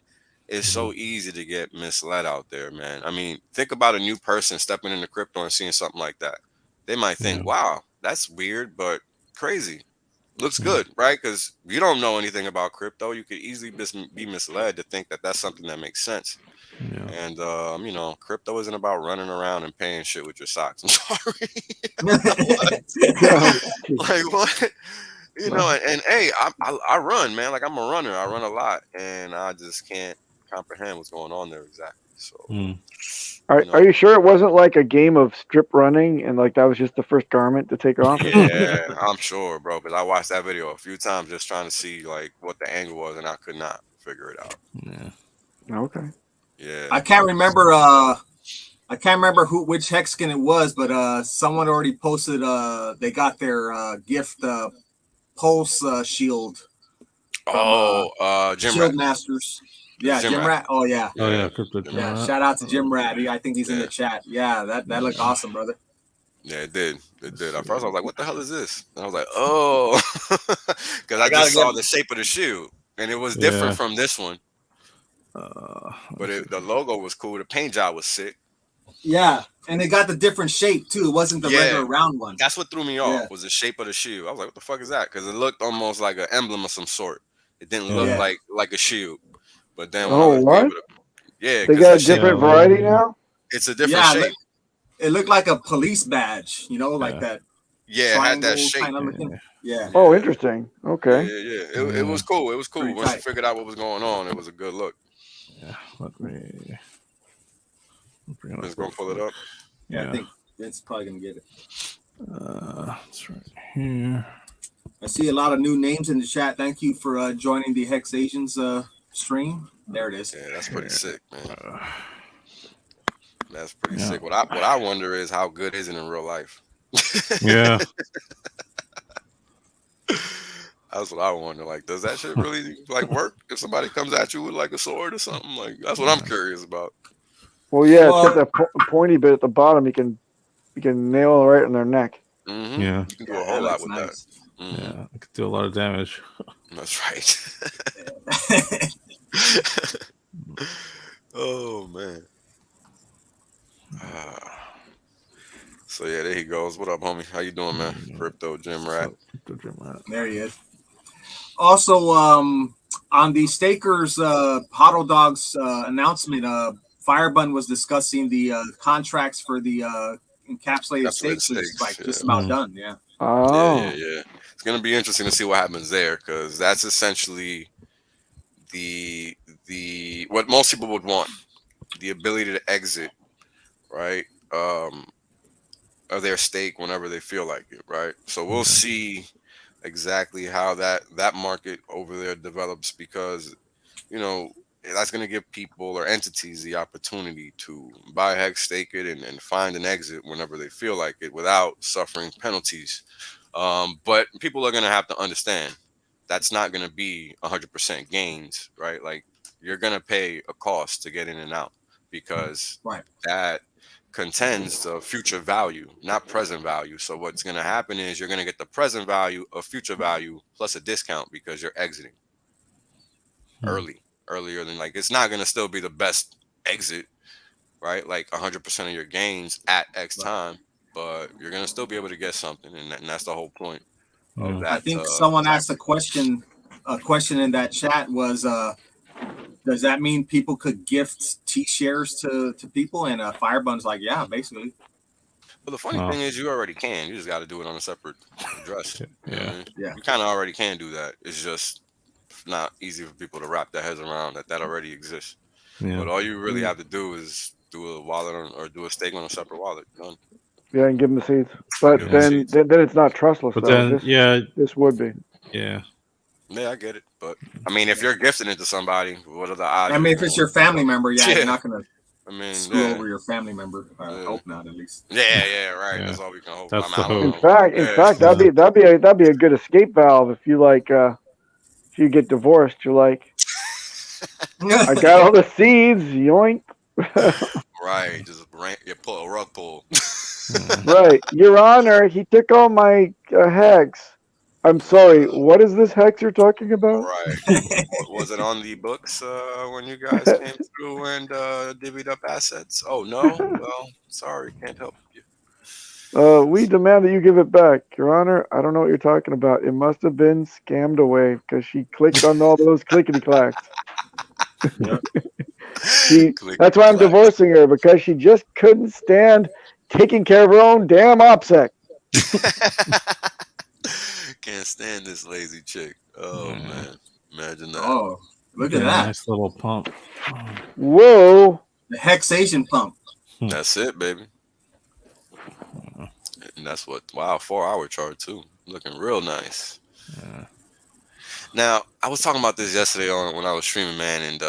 it's so easy to get misled out there, man. I mean, think about a new person stepping into crypto and seeing something like that. They might think, wow, that's weird, but crazy. Looks good, right? Because you don't know anything about crypto. You could easily be misled to think that that's something that makes sense. Yeah. And crypto isn't about running around and paying shit with your socks. I'm sorry. Like what? And hey, I run, man. Like, I'm a runner. I run a lot, and I just can't comprehend what's going on there exactly. So, are you sure it wasn't like a game of strip running and like that was just the first garment to take off? Yeah, I'm sure, bro. Because I watched that video a few times just trying to see like what the angle was, and I could not figure it out. Yeah. Okay. Yeah. I can't remember which hexagon it was, but someone already posted they got their gift pulse shield. Jim Shield Rat. Masters. Yeah, Jim Rat. Oh yeah. Oh yeah, yeah. Shout out to Jim Rat. I think he's in the chat. Yeah, that looked awesome, brother. Yeah, it did. At first I was like, what the hell is this? And I was like, oh, because I just saw the shape of the shoe and it was different from this one. But the logo was cool. The paint job was sick. Yeah, and it got the different shape too. It wasn't the regular round one. That's what threw me off was the shape of the shoe. I was like, what the fuck is that? Because it looked almost like an emblem of some sort. It didn't look like a shield. But then they got a different variety now. It's a different shape. It looked like a police badge, like that. Yeah, it had that shape. Kind of yeah. Oh, interesting. Okay. Yeah. It was cool. It was cool. Once you figured out what was going on, it was a good look. Yeah. Let me. Just gonna pull it up. Yeah, I think Vince probably gonna get it. That's right here. I see a lot of new names in the chat. Thank you for joining the HexAsians stream. There it is. Yeah, that's pretty sick, man. That's pretty sick. What I wonder is how good is it in real life? Yeah. That's what I wonder. Like, does that shit really work if somebody comes at you with like a sword or something? Like, that's what I'm curious about. Well, yeah, it's got that pointy bit at the bottom. You can You can nail right in their neck. Mm-hmm. Yeah. You can do a whole lot with that. Mm-hmm. Yeah, it could do a lot of damage. That's right. Oh man. So yeah, there he goes. What up, homie? How you doing, man? Crypto Gym Rat. There he is. Also, on the stakers Hodl Dogs announcement, Firebun was discussing the contracts for the encapsulated stakes, which is like just about done. Yeah. Oh. Yeah. It's gonna be interesting to see what happens there, because that's essentially the what most people would want, the ability to exit, right? Of their stake whenever they feel like it, right? So we'll see exactly how that market over there develops, because that's going to give people or entities the opportunity to buy hex, stake it, and find an exit whenever they feel like it without suffering penalties. But people are going to have to understand that's not going to be 100% gains, right? Like, you're going to pay a cost to get in and out, because that contends the future value, not present value. So what's going to happen is you're going to get the present value of future value plus a discount, because you're exiting earlier than, like, it's not going to still be the best exit, right? Like 100% of your gains at X time, but you're going to still be able to get something, and that's the whole point of that. I think someone asked a question in that chat was, does that mean people could gift T-shares to people? And Firebun's like, yeah, basically. Well, the funny thing is, you already can. You just got to do it on a separate address. Yeah. You kind of already can do that. It's just not easy for people to wrap their heads around that already exists. But all you really have to do is do a wallet or do a stake on a separate wallet. Done. Yeah, and give them the seeds. But then it's not trustless. But then, this would be. Yeah. Yeah, I get it. But I mean, if you're gifting it to somebody, what are the odds? I mean, if it's your family member, you're not gonna. I mean, screw over your family member. I hope not, at least. Yeah, right. That's all we can hope. That's the hope. In fact, that'd be a good escape valve if you if you get divorced, you're like, I got all the seeds, yoink. Right, just you pull a rug pull. Right, Your Honor, he took all my hex. I'm sorry, what is this hex you're talking about? Right. Was it on the books when you guys came through and divvied up assets? Oh, no? Well, sorry, can't help you. We demand that you give it back. Your Honor, I don't know what you're talking about. It must have been scammed away because she clicked on all those clickety-clacks. That's why I'm divorcing her, because she just couldn't stand taking care of her own damn OPSEC. Can't stand this lazy chick. Oh, man. Imagine that. Oh, look at that. Nice little pump. Whoa. The HexAsian pump. That's it, baby. And that's what, 4-hour chart, too. Looking real nice. Yeah. Now, I was talking about this yesterday when I was streaming, man, and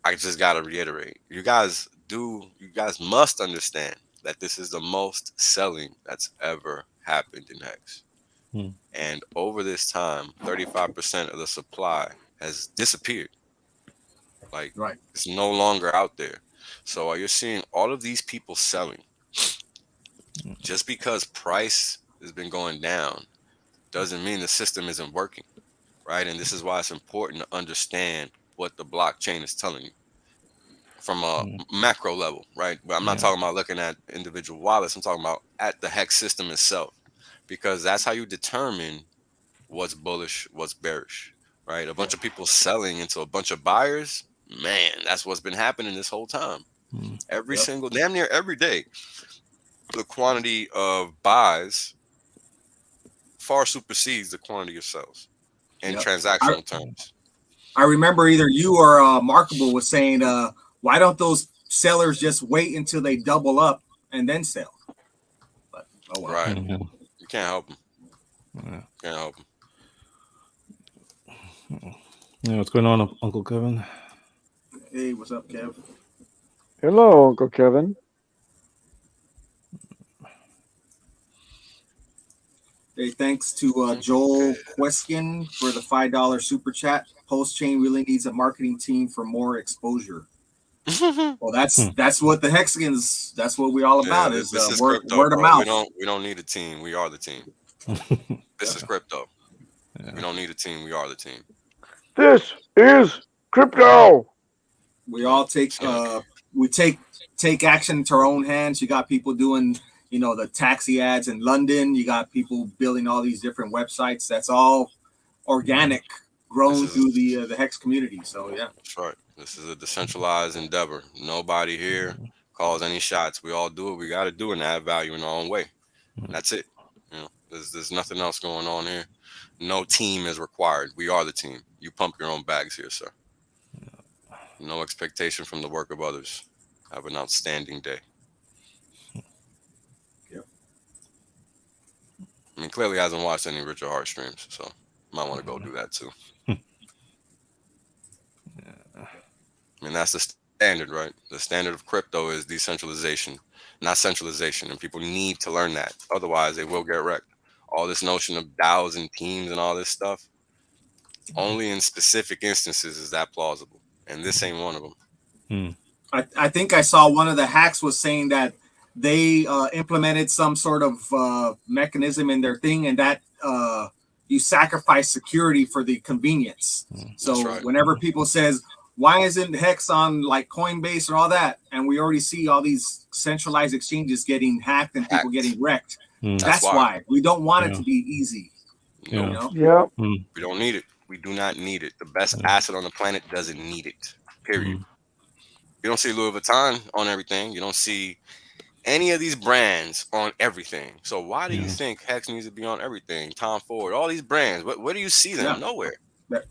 I just got to reiterate. You guys must understand that this is the most selling that's ever happened in Hex. And over this time, 35% of the supply has disappeared. Like, it's no longer out there. So you're seeing all of these people selling. Just because price has been going down doesn't mean the system isn't working, right? And this is why it's important to understand what the blockchain is telling you from a macro level, right? But I'm not talking about looking at individual wallets. I'm talking about at the Hex system itself, because that's how you determine what's bullish, what's bearish, right? A bunch of people selling into a bunch of buyers, man, that's what's been happening this whole time. Every single, damn near every day, the quantity of buys far supersedes the quantity of sells in transactional terms. I remember either you or Markable was saying, why don't those sellers just wait until they double up and then sell? But, oh, wow. Right. You can't help them. Can't help them. Yeah, what's going on, Uncle Kevin? Hey, what's up, Kev? Hello, Uncle Kevin. Hey, thanks to Joel Queskin for the $5 super chat. PulseChain really needs a marketing team for more exposure. Well, that's what the HexAsians. That's what we're all about. Yeah, is this is word, crypto, word of bro. mouth. We don't need a team. We are the team. This is crypto. Yeah. We don't need a team. We are the team. This is crypto. We all take we take action into our own hands. You got people doing, the taxi ads in London. You got people building all these different websites. That's all organic, grown through the Hex community. So yeah, that's right. This is a decentralized endeavor. Nobody here calls any shots. We all do what we got to do and add value in our own way. And that's it. There's nothing else going on here. No team is required. We are the team. You pump your own bags here, sir. No expectation from the work of others. Have an outstanding day. Yep. I mean, clearly hasn't watched any Richard Hart streams, so might want to go do that too. I mean, that's the standard, right? The standard of crypto is decentralization, not centralization, and people need to learn that. Otherwise, they will get wrecked. All this notion of DAOs and teams and all this stuff, only in specific instances is that plausible, and this ain't one of them. I think I saw one of the hacks was saying that they implemented some sort of mechanism in their thing, and that you sacrifice security for the convenience. So whenever people says, why isn't Hex on like Coinbase or all that? And we already see all these centralized exchanges getting hacked and people getting wrecked. That's why we don't want it to be easy. Yeah. We don't need it. We do not need it. The best asset on the planet doesn't need it. Period. You don't see Louis Vuitton on everything. You don't see any of these brands on everything. So why do you think Hex needs to be on everything? Tom Ford, all these brands. Where do you see them? Nowhere.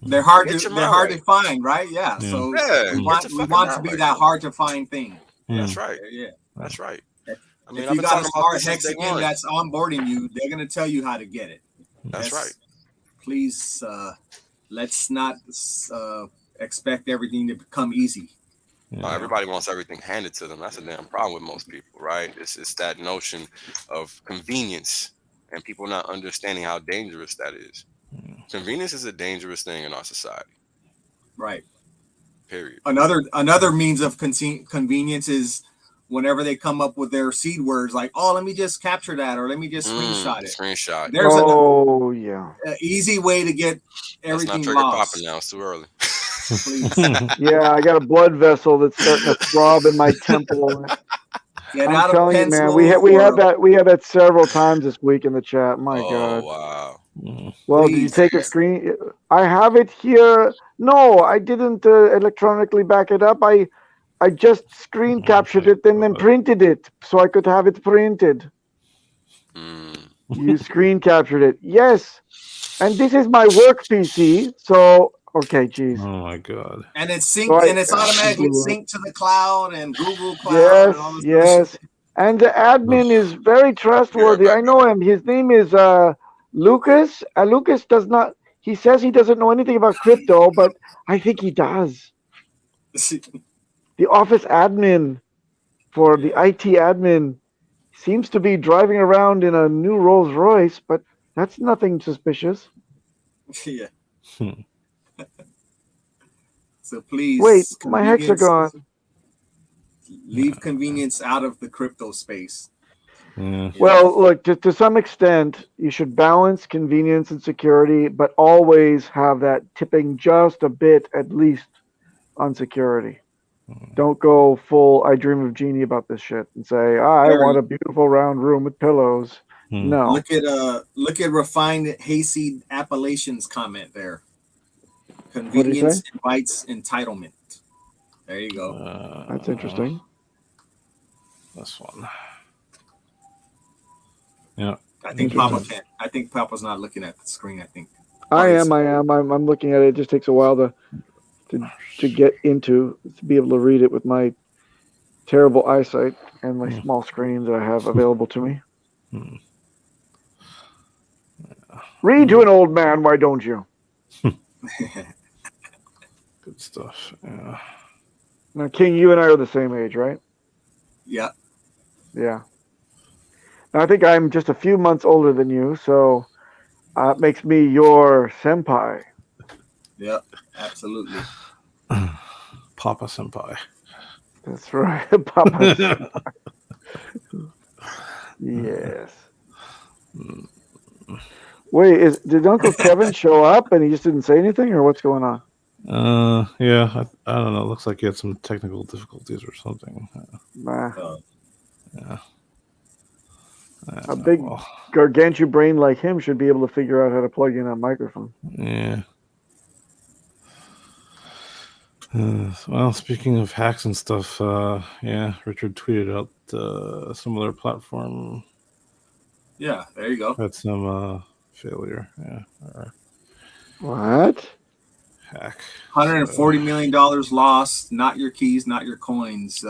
They're hard to find, right? Yeah. So we want to be that hard to find thing. That's right. Yeah. That's right. I mean, if you got a smart HexAsian that's onboarding you, they're gonna tell you how to get it. That's right. Please, let's not expect everything to become easy. Everybody wants everything handed to them. That's a damn problem with most people, right? It's that notion of convenience and people not understanding how dangerous that is. Convenience is a dangerous thing in our society. Right. Period. Another means of convenience is whenever they come up with their seed words like, oh, let me just capture that, or let me just screenshot it. Screenshot. There's an easy way to get everything Let's not trigger lost. popping now. It's too early. Yeah, I got a blood vessel that's starting to throb in my temple. I'm telling you, man, we had that several times this week in the chat. My God. Wow. Well, did you take a screen? I have it here. No, I didn't electronically back it up. I just screen captured it and then printed it so I could have it printed. You screen captured it. Yes. And this is my work PC. So, okay, geez. Oh my God. And it's synced, and it's automatically synced to the cloud and Google Cloud. Yes, and yes. And the admin is very trustworthy. I know him. His name is Lucas. Lucas does not. He says he doesn't know anything about crypto, but I think he does. The office admin for the IT admin seems to be driving around in a new Rolls Royce, but that's nothing suspicious. Yeah. So please, wait, my hexagon. Leave convenience out of the crypto space. Well, look, to some extent, you should balance convenience and security, but always have that tipping just a bit, at least, on security. Don't go full I dream of Jeannie about this shit and say, I want a beautiful round room with pillows. No. Look at refined hayseed Appalachian's comment there. Convenience invites entitlement. There you go. That's interesting. This one. Yeah. I think Papa can't. I think Papa's not looking at the screen. I think. I am. I'm looking at it. It just takes a while to get into, to be able to read it with my terrible eyesight and my small screen that I have available to me. Read to an old man, why don't you? Good stuff. Yeah. Now, King, you and I are the same age, right? Yeah. Yeah. Now, I think I'm just a few months older than you, so it makes me your senpai. Yeah, absolutely. Papa senpai. That's right. Papa. Yes. Wait, did Uncle Kevin show up and he just didn't say anything, or what's going on? Yeah, I don't know. It looks like he had some technical difficulties or something. Nah. Yeah. A big gargantuan brain like him should be able to figure out how to plug in a microphone. Yeah. Well, speaking of hacks and stuff, yeah, Richard tweeted out some other platform. Yeah, there you go. Had some failure. Yeah. What? Hack. $140 million lost. Not your keys, not your coins.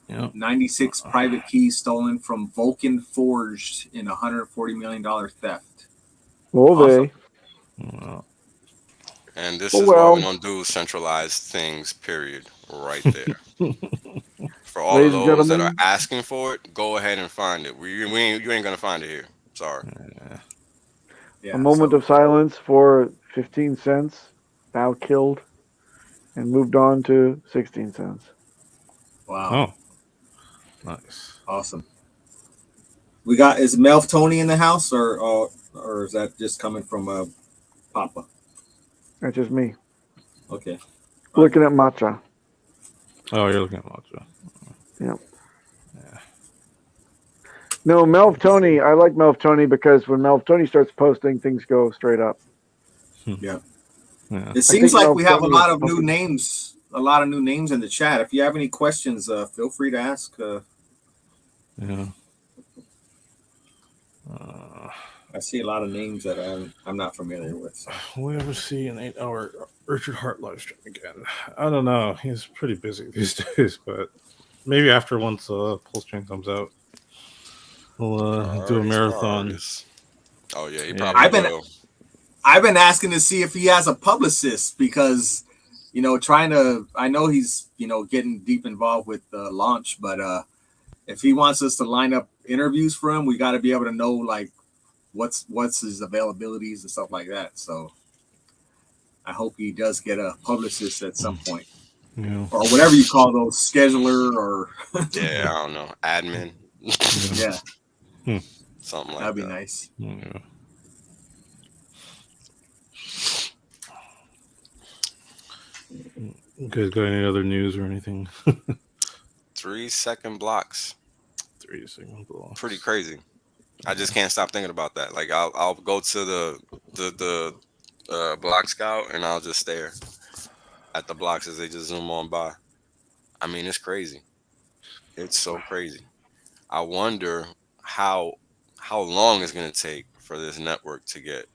96 private keys stolen from Vulcan Forged in $140 million theft. Well, Well, and this is why we don't do centralized things, period. Right there. For all of those that are asking for it, go ahead and find it. You ain't gonna find it here. Sorry. A moment of silence for 15 cents, now killed, and moved on to 16 cents. Wow. Oh, nice. Awesome. Is Melv Tony in the house, or is that just coming from Papa? That's just me. Okay. Looking at matcha. Oh, you're looking at matcha. Yep. Yeah. No, Melv Tony. I like Melv Tony because when Melv Tony starts posting, things go straight up. Yeah. It seems like we have a lot of new names. A lot of new names in the chat. If you have any questions, feel free to ask. Yeah. I see a lot of names that I'm not familiar with. So. Will we ever see an 8-hour Richard Hart live stream again? I don't know. He's pretty busy these days, but maybe after once PulseChain comes out, we'll do a marathon. Oh yeah, he probably will. I've been asking to see if he has a publicist because, I know he's, getting deep involved with the launch, but if he wants us to line up interviews for him, we got to be able to know like what's his availabilities and stuff like that. So I hope he does get a publicist at some point. Yeah. Or whatever you call those, scheduler or yeah, I don't know, admin. Yeah. Something like that. That'd be nice. Yeah. You guys got any other news or anything? 3-second blocks. 3-second blocks. Pretty crazy. I just can't stop thinking about that. Like I'll go to the block scout and I'll just stare at the blocks as they just zoom on by. I mean, it's crazy. It's so crazy. I wonder how long it's going to take for this network to get,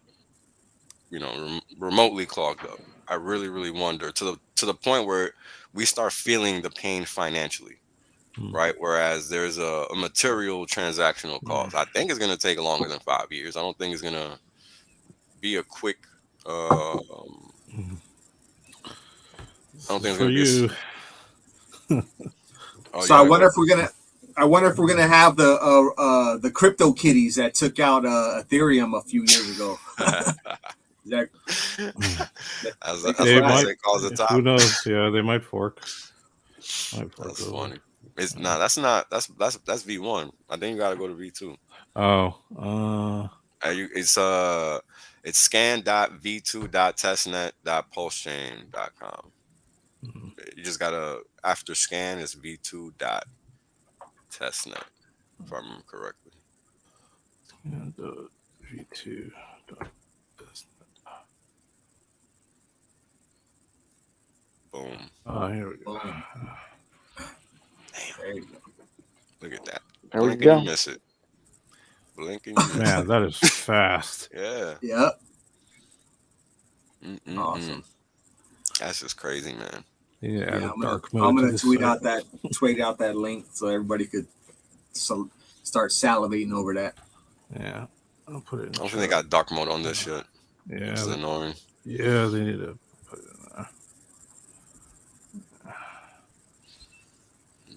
remotely clogged up. I really, really wonder to the point where we start feeling the pain financially, right? Whereas there's a material transactional cost. I think it's going to take longer than 5 years. I don't think it's going to be a quick. I don't think it's going to be. So I wonder if we're gonna have the crypto kitties that took out Ethereum a few years ago. That's what they call the top. Who knows? Yeah, they might fork. That's funny. It's that's V1. I think you gotta go to V2. Oh. It's scan.v2.testnet.pulsechain.com. You just gotta, after scan is v2.testnet, if I remember correctly. And v2. Boom. Here we go. Damn. There you go. Look at that. There we Blink go. and you miss it. Blink and you miss Man, it. that is fast. Yeah. Yep. Awesome. That's just crazy, man. Yeah, I'm gonna tweet out that link so everybody could start salivating over that. Yeah, I'll put it in. I don't think they got dark mode on this shit. Yeah, it's annoying. Yeah, they need to put it in there.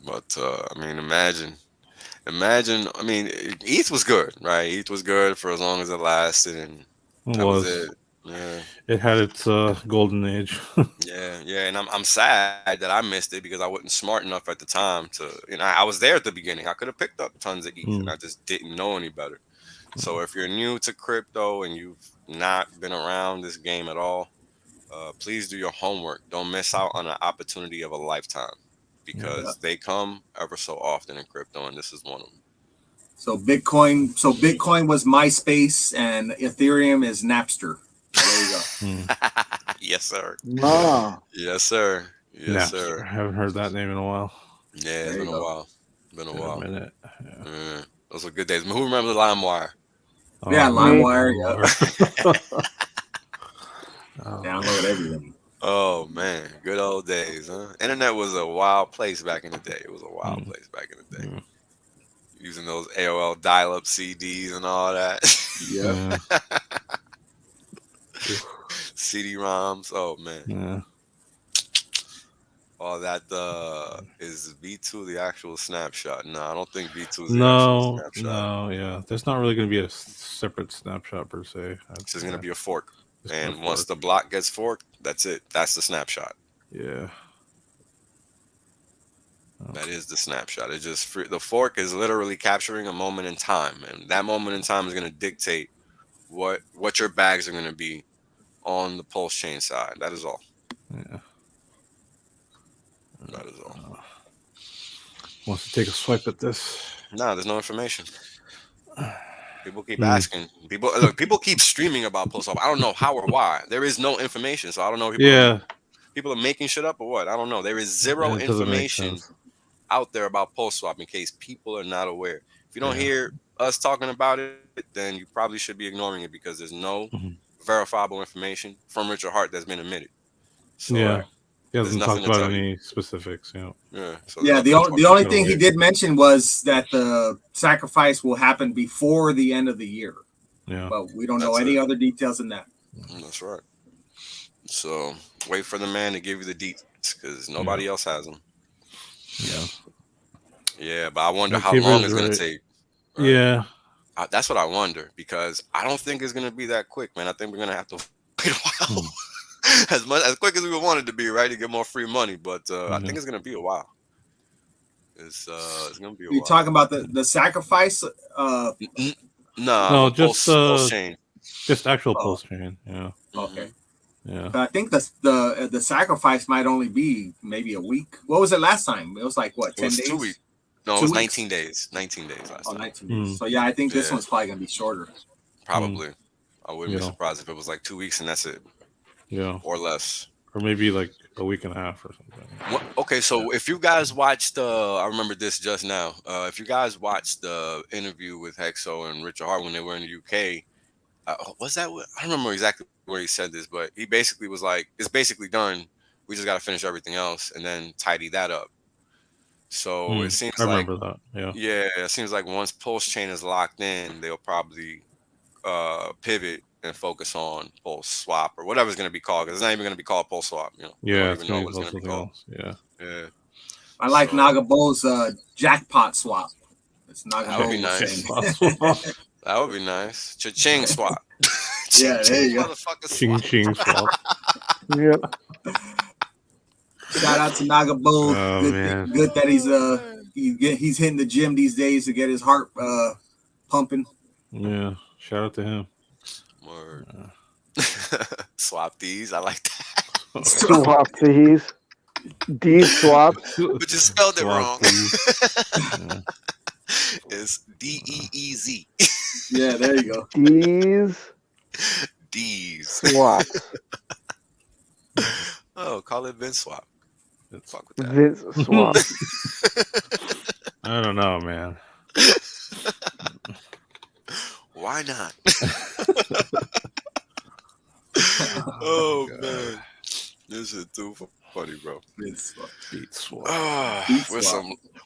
But I mean, imagine. I mean, ETH was good, right? ETH was good for as long as it lasted, and that was it. Yeah. It had its golden age. Yeah, and I'm sad that I missed it because I wasn't smart enough at the time to, I was there at the beginning. I could have picked up tons of ETH, and I just didn't know any better. So if you're new to crypto and you've not been around this game at all, please do your homework. Don't miss out on an opportunity of a lifetime because they come ever so often in crypto, and this is one of them. So Bitcoin was MySpace, and Ethereum is Napster. There you go. Yes, sir. Ah. Yes, sir. Yes, Napster. sir. I haven't heard that name in a while. Yeah, it's been a while. Been a while. A minute. Yeah. Those were good days. Who remembers LimeWire? Yeah, LimeWire. Download everything. Oh man, good old days, huh? Internet was a wild place back in the day. It was a wild place back in the day. Using those AOL dial-up CDs and all that. Yeah. CD-ROMs. Oh man. Yeah. All that is V2 the actual snapshot? No, I don't think V2 is the No, actual snapshot. yeah. There's not really going to be a separate snapshot per se. It's just going to be a fork. It's And once the block gets forked, that's it. That's the snapshot. Yeah. That is the snapshot. It's just the fork is literally capturing a moment in time, and that moment in time is going to dictate what your bags are going to be on the PulseChain side. That is all. Yeah. That is all. Wants to take a swipe at this? No, there's no information. People keep asking. People keep streaming about PulseSwap. I don't know how or why. There is no information, so I don't know. People are making shit up or what. I don't know. There is zero information out there about PulseSwap in case people are not aware. If you don't hear us talking about it, then you probably should be ignoring it because there's no verifiable information from Richard Hart that's been admitted. So, he hasn't talked about any specifics. So the only thing he did mention was that the sacrifice will happen before the end of the year. Yeah, but we don't know any other details than that. That's right. So wait for the man to give you the deets because nobody else has them. Yeah, but I wonder how long it's going to take. Right? Yeah. That's what I wonder because I don't think it's going to be that quick, man. I think we're going to have to wait a while. As quick as we would want it to be, right? To get more free money. But I think it's going to be a while. It's going to be a while. You're talking about the sacrifice? No, just PulseChain. Just actual PulseChain. Yeah. Okay. Yeah. But I think the sacrifice might only be maybe a week. What was it last time? It was like what, 10 days? 2 weeks. No, it was 19 days. 19 days last time. 19 days. So yeah, I think this one's probably gonna be shorter. Probably. I wouldn't be surprised if it was like 2 weeks and that's it. Yeah. Or less. Or maybe like a week and a half or something. Okay, so if you guys watched I remember this just now. If you guys watched the interview with Hexo and Richard Hart when they were in the UK, was that what, I don't remember exactly where he said this, but he basically was like, it's basically done. We just got to finish everything else and then tidy that up. So it seems I remember that. Yeah, it seems like once PulseChain is locked in, they'll probably pivot and focus on PulseSwap or whatever it's going to be called, because it's not even going to be called PulseSwap. Yeah, even know what it's going to be called. Yeah. I like Nagabo's jackpot swap. It's Nagabo. That would be nice. That would be nice. Cha-ching swap. Yeah, there you go. Ching swap. Yep. Shout out to Nagabo. Oh, good that he's hitting the gym these days to get his heart pumping. Yeah, shout out to him. Word. Swap these. I like that. Swap these. These swap. But you spelled it wrong. It's DEEZ. Yeah, there you go. D's. Swap. Oh, call it Vince swap. Fuck with that. Vince swap. I don't know, man. Why not? Oh man, this is too funny, bro. Vince swap. Beat swap.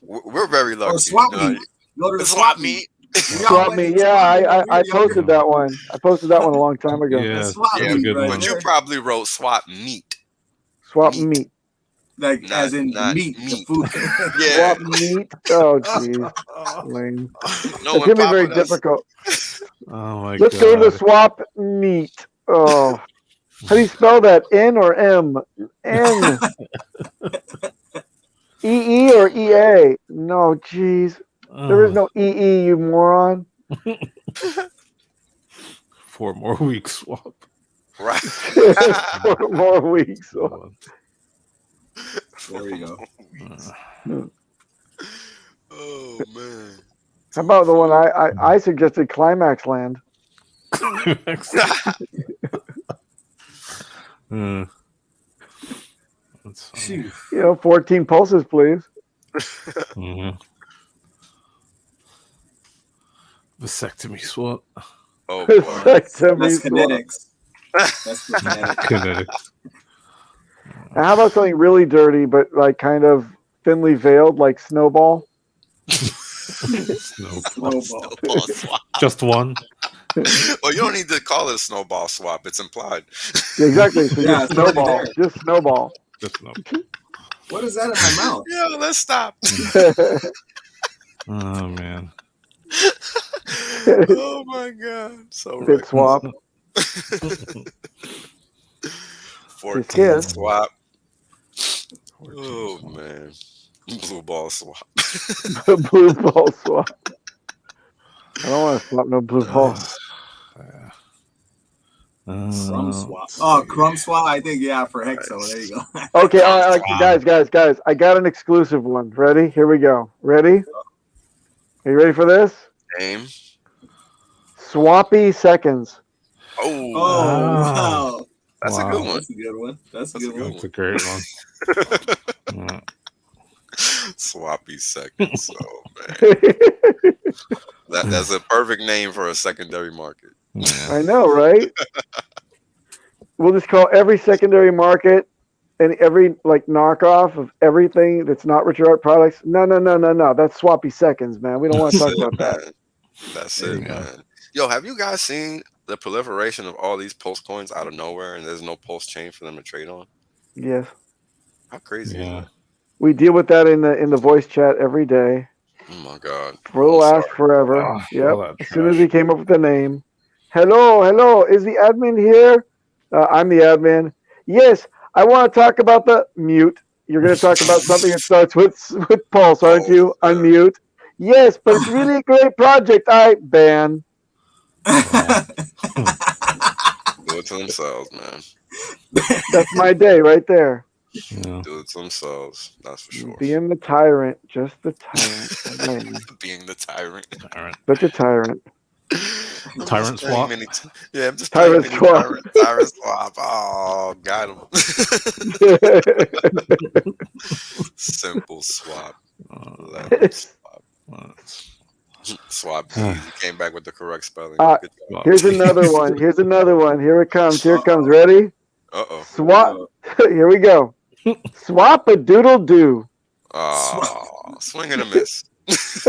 We're very lucky. Or swap meet. Go to the swap meet. Swap me. Yeah, I posted that one. I posted that one a long time ago. Yeah, a good one. But you probably wrote swap meet. Swap meat. Like not, as in meat. The food. Yeah. Swap meat. Oh jeez. Lame. No, it's gonna be very difficult. Oh my god. Let's go to swap meat. Oh, how do you spell that? N or M? N. EE or EA? No, jeez. There is no EE, you moron. 4 more weeks swap. Right. 4 more weeks. There you go. Oh man. How about the one I suggested, Climax Land? That's funny. 14 pulses, please. Vasectomy swap. Oh boy. That's kinetics. That's for kinetics. And how about something really dirty, but like kind of thinly veiled, like Snowball? Snowball swap. Just one. Well, you don't need to call it a snowball swap. It's implied. Yeah, exactly. So just Snowball. Just Snowball. Just Snowball. What is that in my mouth? Yeah, let's stop. Oh man. Oh my god. So Big swap. 14 swap. Oh man. Blue ball swap. Blue ball swap. I don't want to swap no blue balls. Crumb swap. Oh, crumb swap. I think for Hexo. There you go. Okay, guys. I got an exclusive one. Ready? Here we go. Ready? Are you ready for this? Name. Swappy seconds. Oh, wow. That's a good one. That's a good one. That's a good one. That's a great one. Swappy seconds. Oh man. That's a perfect name for a secondary market. I know, right? We'll just call every secondary market and every knockoff of everything that's not Richard Art products. No. That's swappy seconds, man. We don't want to talk about that. That's it, man. Yo, have you guys seen the proliferation of all these pulse coins out of nowhere, and there's no pulse chain for them to trade on? Yes. How crazy is that? We deal with that in the voice chat every day. Oh my god. Will last forever. Yep. As soon as he came up with the name. Hello. Is the admin here? I'm the admin. Yes, I want to talk about the mute. You're going to talk about something that starts with pulse, aren't you? Unmute. Yes, but it's really a great project. I ban. Do it to themselves, man. That's my day right there. Yeah. Do it to themselves. That's for sure. Being the tyrant, just the tyrant. Being the tyrant. Such a tyrant. Tyrant swap. I'm just tyrant swap. Tyrant swap. Oh, got him. Simple swap. Swap. You came back with the correct spelling. Here's another one. Here it comes. Ready? Swap. Here we go. Swap a doodle do. Swing and a miss. It's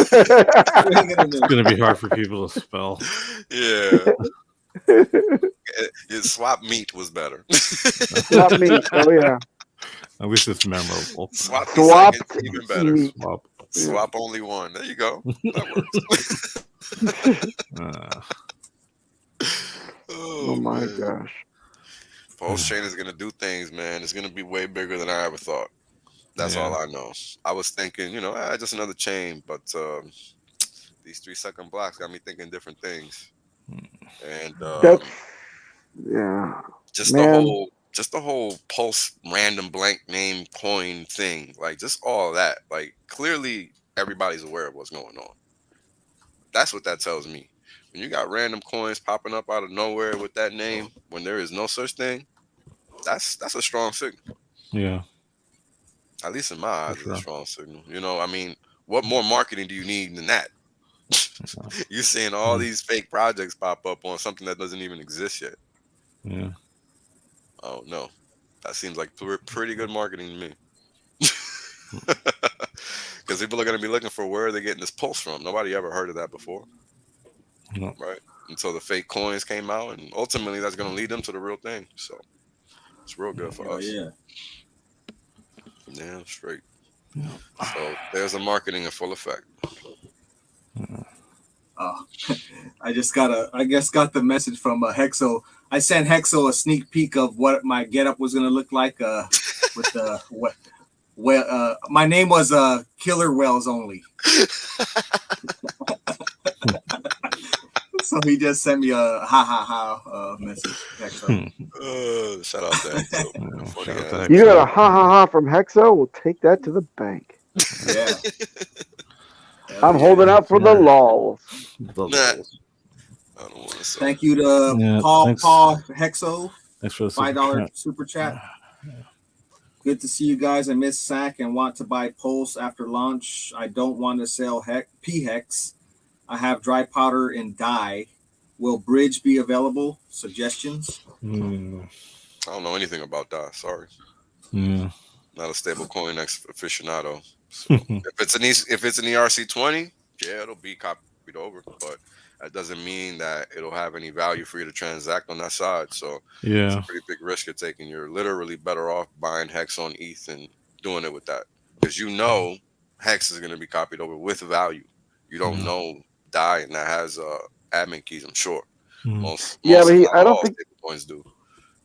gonna be hard for people to spell. Yeah. Swap meat was better. Swap meat. Oh yeah. At least it's memorable. Swap even better. Meat. Swap only one. There you go. That works. Oh my gosh. PulseChain is gonna do things, man. It's gonna be way bigger than I ever thought. That's all I know. I was thinking, just another chain, but these 3-second blocks got me thinking different things. And just the whole pulse random blank name coin thing, like just all of that. Like clearly everybody's aware of what's going on. That's what that tells me. When you got random coins popping up out of nowhere with that name, when there is no such thing, that's a strong signal. Yeah. At least in my eyes, it's a strong signal. What more marketing do you need than that? You're seeing all these fake projects pop up on something that doesn't even exist yet. Yeah. Oh no, that seems like pretty good marketing to me. Because people are going to be looking for where they're getting this pulse from. Nobody ever heard of that before, right? Until the fake coins came out, and ultimately that's going to lead them to the real thing. So it's real good for us. Yeah, straight. Yeah. So there's the marketing in full effect. I guess got the message from Hexo. I sent Hexo a sneak peek of what my getup was gonna look like. With the my name was Killer Whales Only. So he just sent me a ha message. Shout out to Hexo. You got a ha from Hexo? We'll take that to the bank. Yeah. I'm holding out for the lols. I don't want to say. Thank you to Paul Hexo. Thanks for the $5 super chat. Good to see you guys. I miss SAC and want to buy Pulse after launch. I don't want to sell P-Hex. I have dry powder and dye. Will Bridge be available? Suggestions? I don't know anything about that. Sorry. Yeah. Not a stable coin aficionado. So if it's an ERC20, yeah, it'll be copied over, but that doesn't mean that it'll have any value for you to transact on that side. So it's a pretty big risk you're taking. You're literally better off buying Hex on ETH and doing it with that, because you know Hex is going to be copied over with value. You don't know DAI, and that has admin keys, I'm sure. Most but I don't think coins do.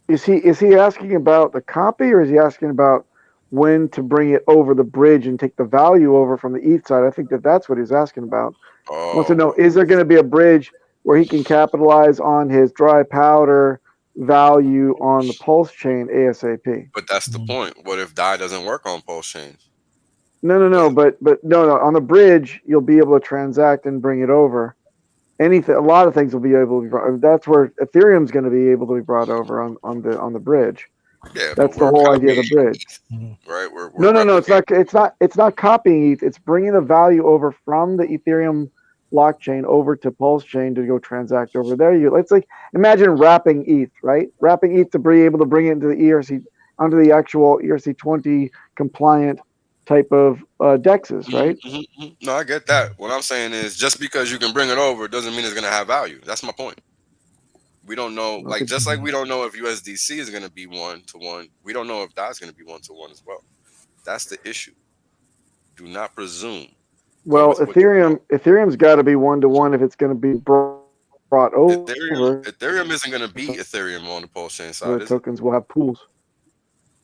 Is he asking about the copy, or is he asking about when to bring it over the bridge and take the value over from the ETH side? I think that's what he's asking about. Wants to know, is there going to be a bridge where he can capitalize on his dry powder value on the PulseChain ASAP? But that's the point. What if DAI doesn't work on PulseChain? No. But no. On the bridge, you'll be able to transact and bring it over. A lot of things will be able to be brought. That's where Ethereum's going to be able to be brought over on the bridge. Yeah, that's the whole idea of the bridge. Right? No. It's not copying ETH. It's bringing the value over from the Ethereum blockchain over to PulseChain to go transact over there. It's like, imagine wrapping ETH, right? Wrapping ETH to be able to bring it into the ERC, onto the actual ERC20 compliant type of dexes, right? No, I get that. What I'm saying is, just because you can bring it over doesn't mean it's going to have value. That's my point. We don't know, just like we don't know if USDC is going to be 1-to-1. We don't know if DAI is going to be 1-to-1 as well. That's the issue. Do not presume. Well, Ethereum's got to be 1-to-1 if it's going to be brought over. Ethereum isn't going to be Ethereum on the PulseChain side. The tokens will have pools.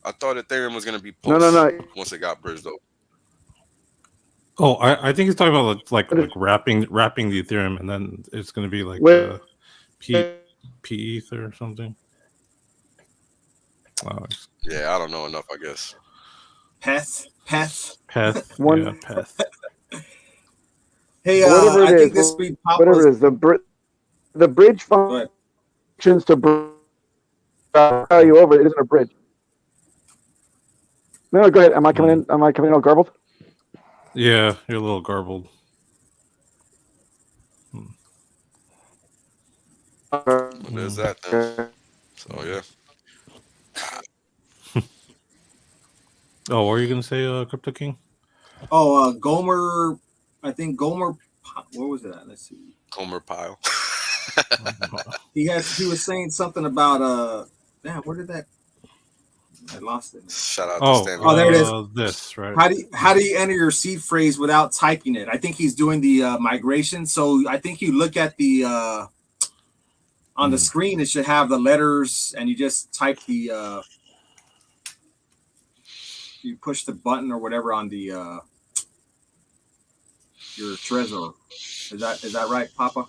I thought Ethereum was going to be Pulse once it got bridged over. Oh, I think he's talking about like wrapping the Ethereum, and then it's going to be like P-ETH or something. Yeah, I don't know enough, I guess. Peth. Peth. Hey, whatever I it think is, this week, whatever it is, the bridge functions to bring value over. It isn't a bridge. No, go ahead. Am I coming in? Am I coming in all garbled? Yeah, you're a little garbled. There's that then. So yeah. Oh, what were you gonna say, Crypto King? Oh, Gomer. I think Gomer. Where was it at? Let's see. Gomer Pyle. He was saying something about damn, where did that? I lost it. Shout out to Stanley. Oh, there it is. This, right? How do you enter your seed phrase without typing it? I think he's doing the migration. So I think you look at the on the screen. It should have the letters, and you just type the. You push the button or whatever on the your Trezor. Is that right, Papa?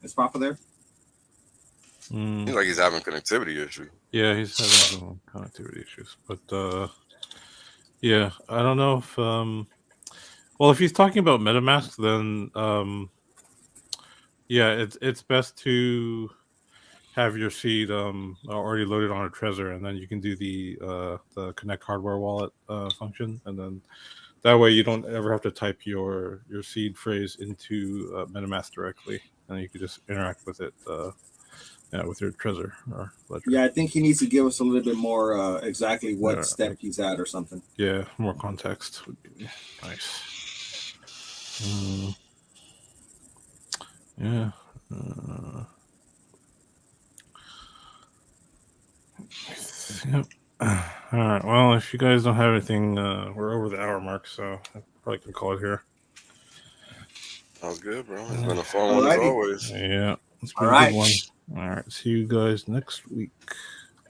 Is Papa there? Seems like he's having connectivity issues. Yeah, he's having some connectivity issues. But yeah, I don't know if well, if he's talking about MetaMask, then yeah, it's best to have your seed already loaded on a Trezor, and then you can do the connect hardware wallet function, and then that way you don't ever have to type your seed phrase into MetaMask directly, and you can just interact with it with your Trezor or ledger. Yeah, I think he needs to give us a little bit more exactly what step he's at or something. Yeah, more context would be nice. Yeah. Yep. All right. Well, if you guys don't have anything, we're over the hour mark, so I probably can call it here. That was good, bro. It's been a fun one as always. Yeah. It's been a good one. All right. See you guys next week.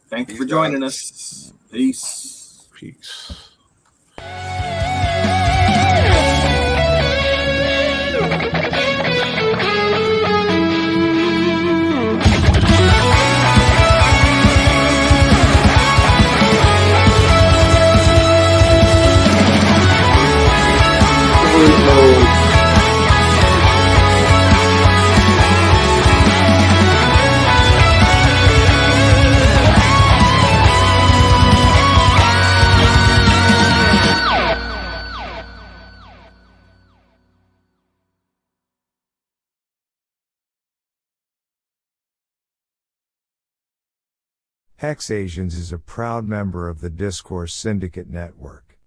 Thank you for joining us. Peace. Peace. HexAsians is a proud member of the Discourse Syndicate Network.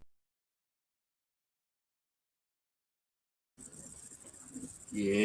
Yeah.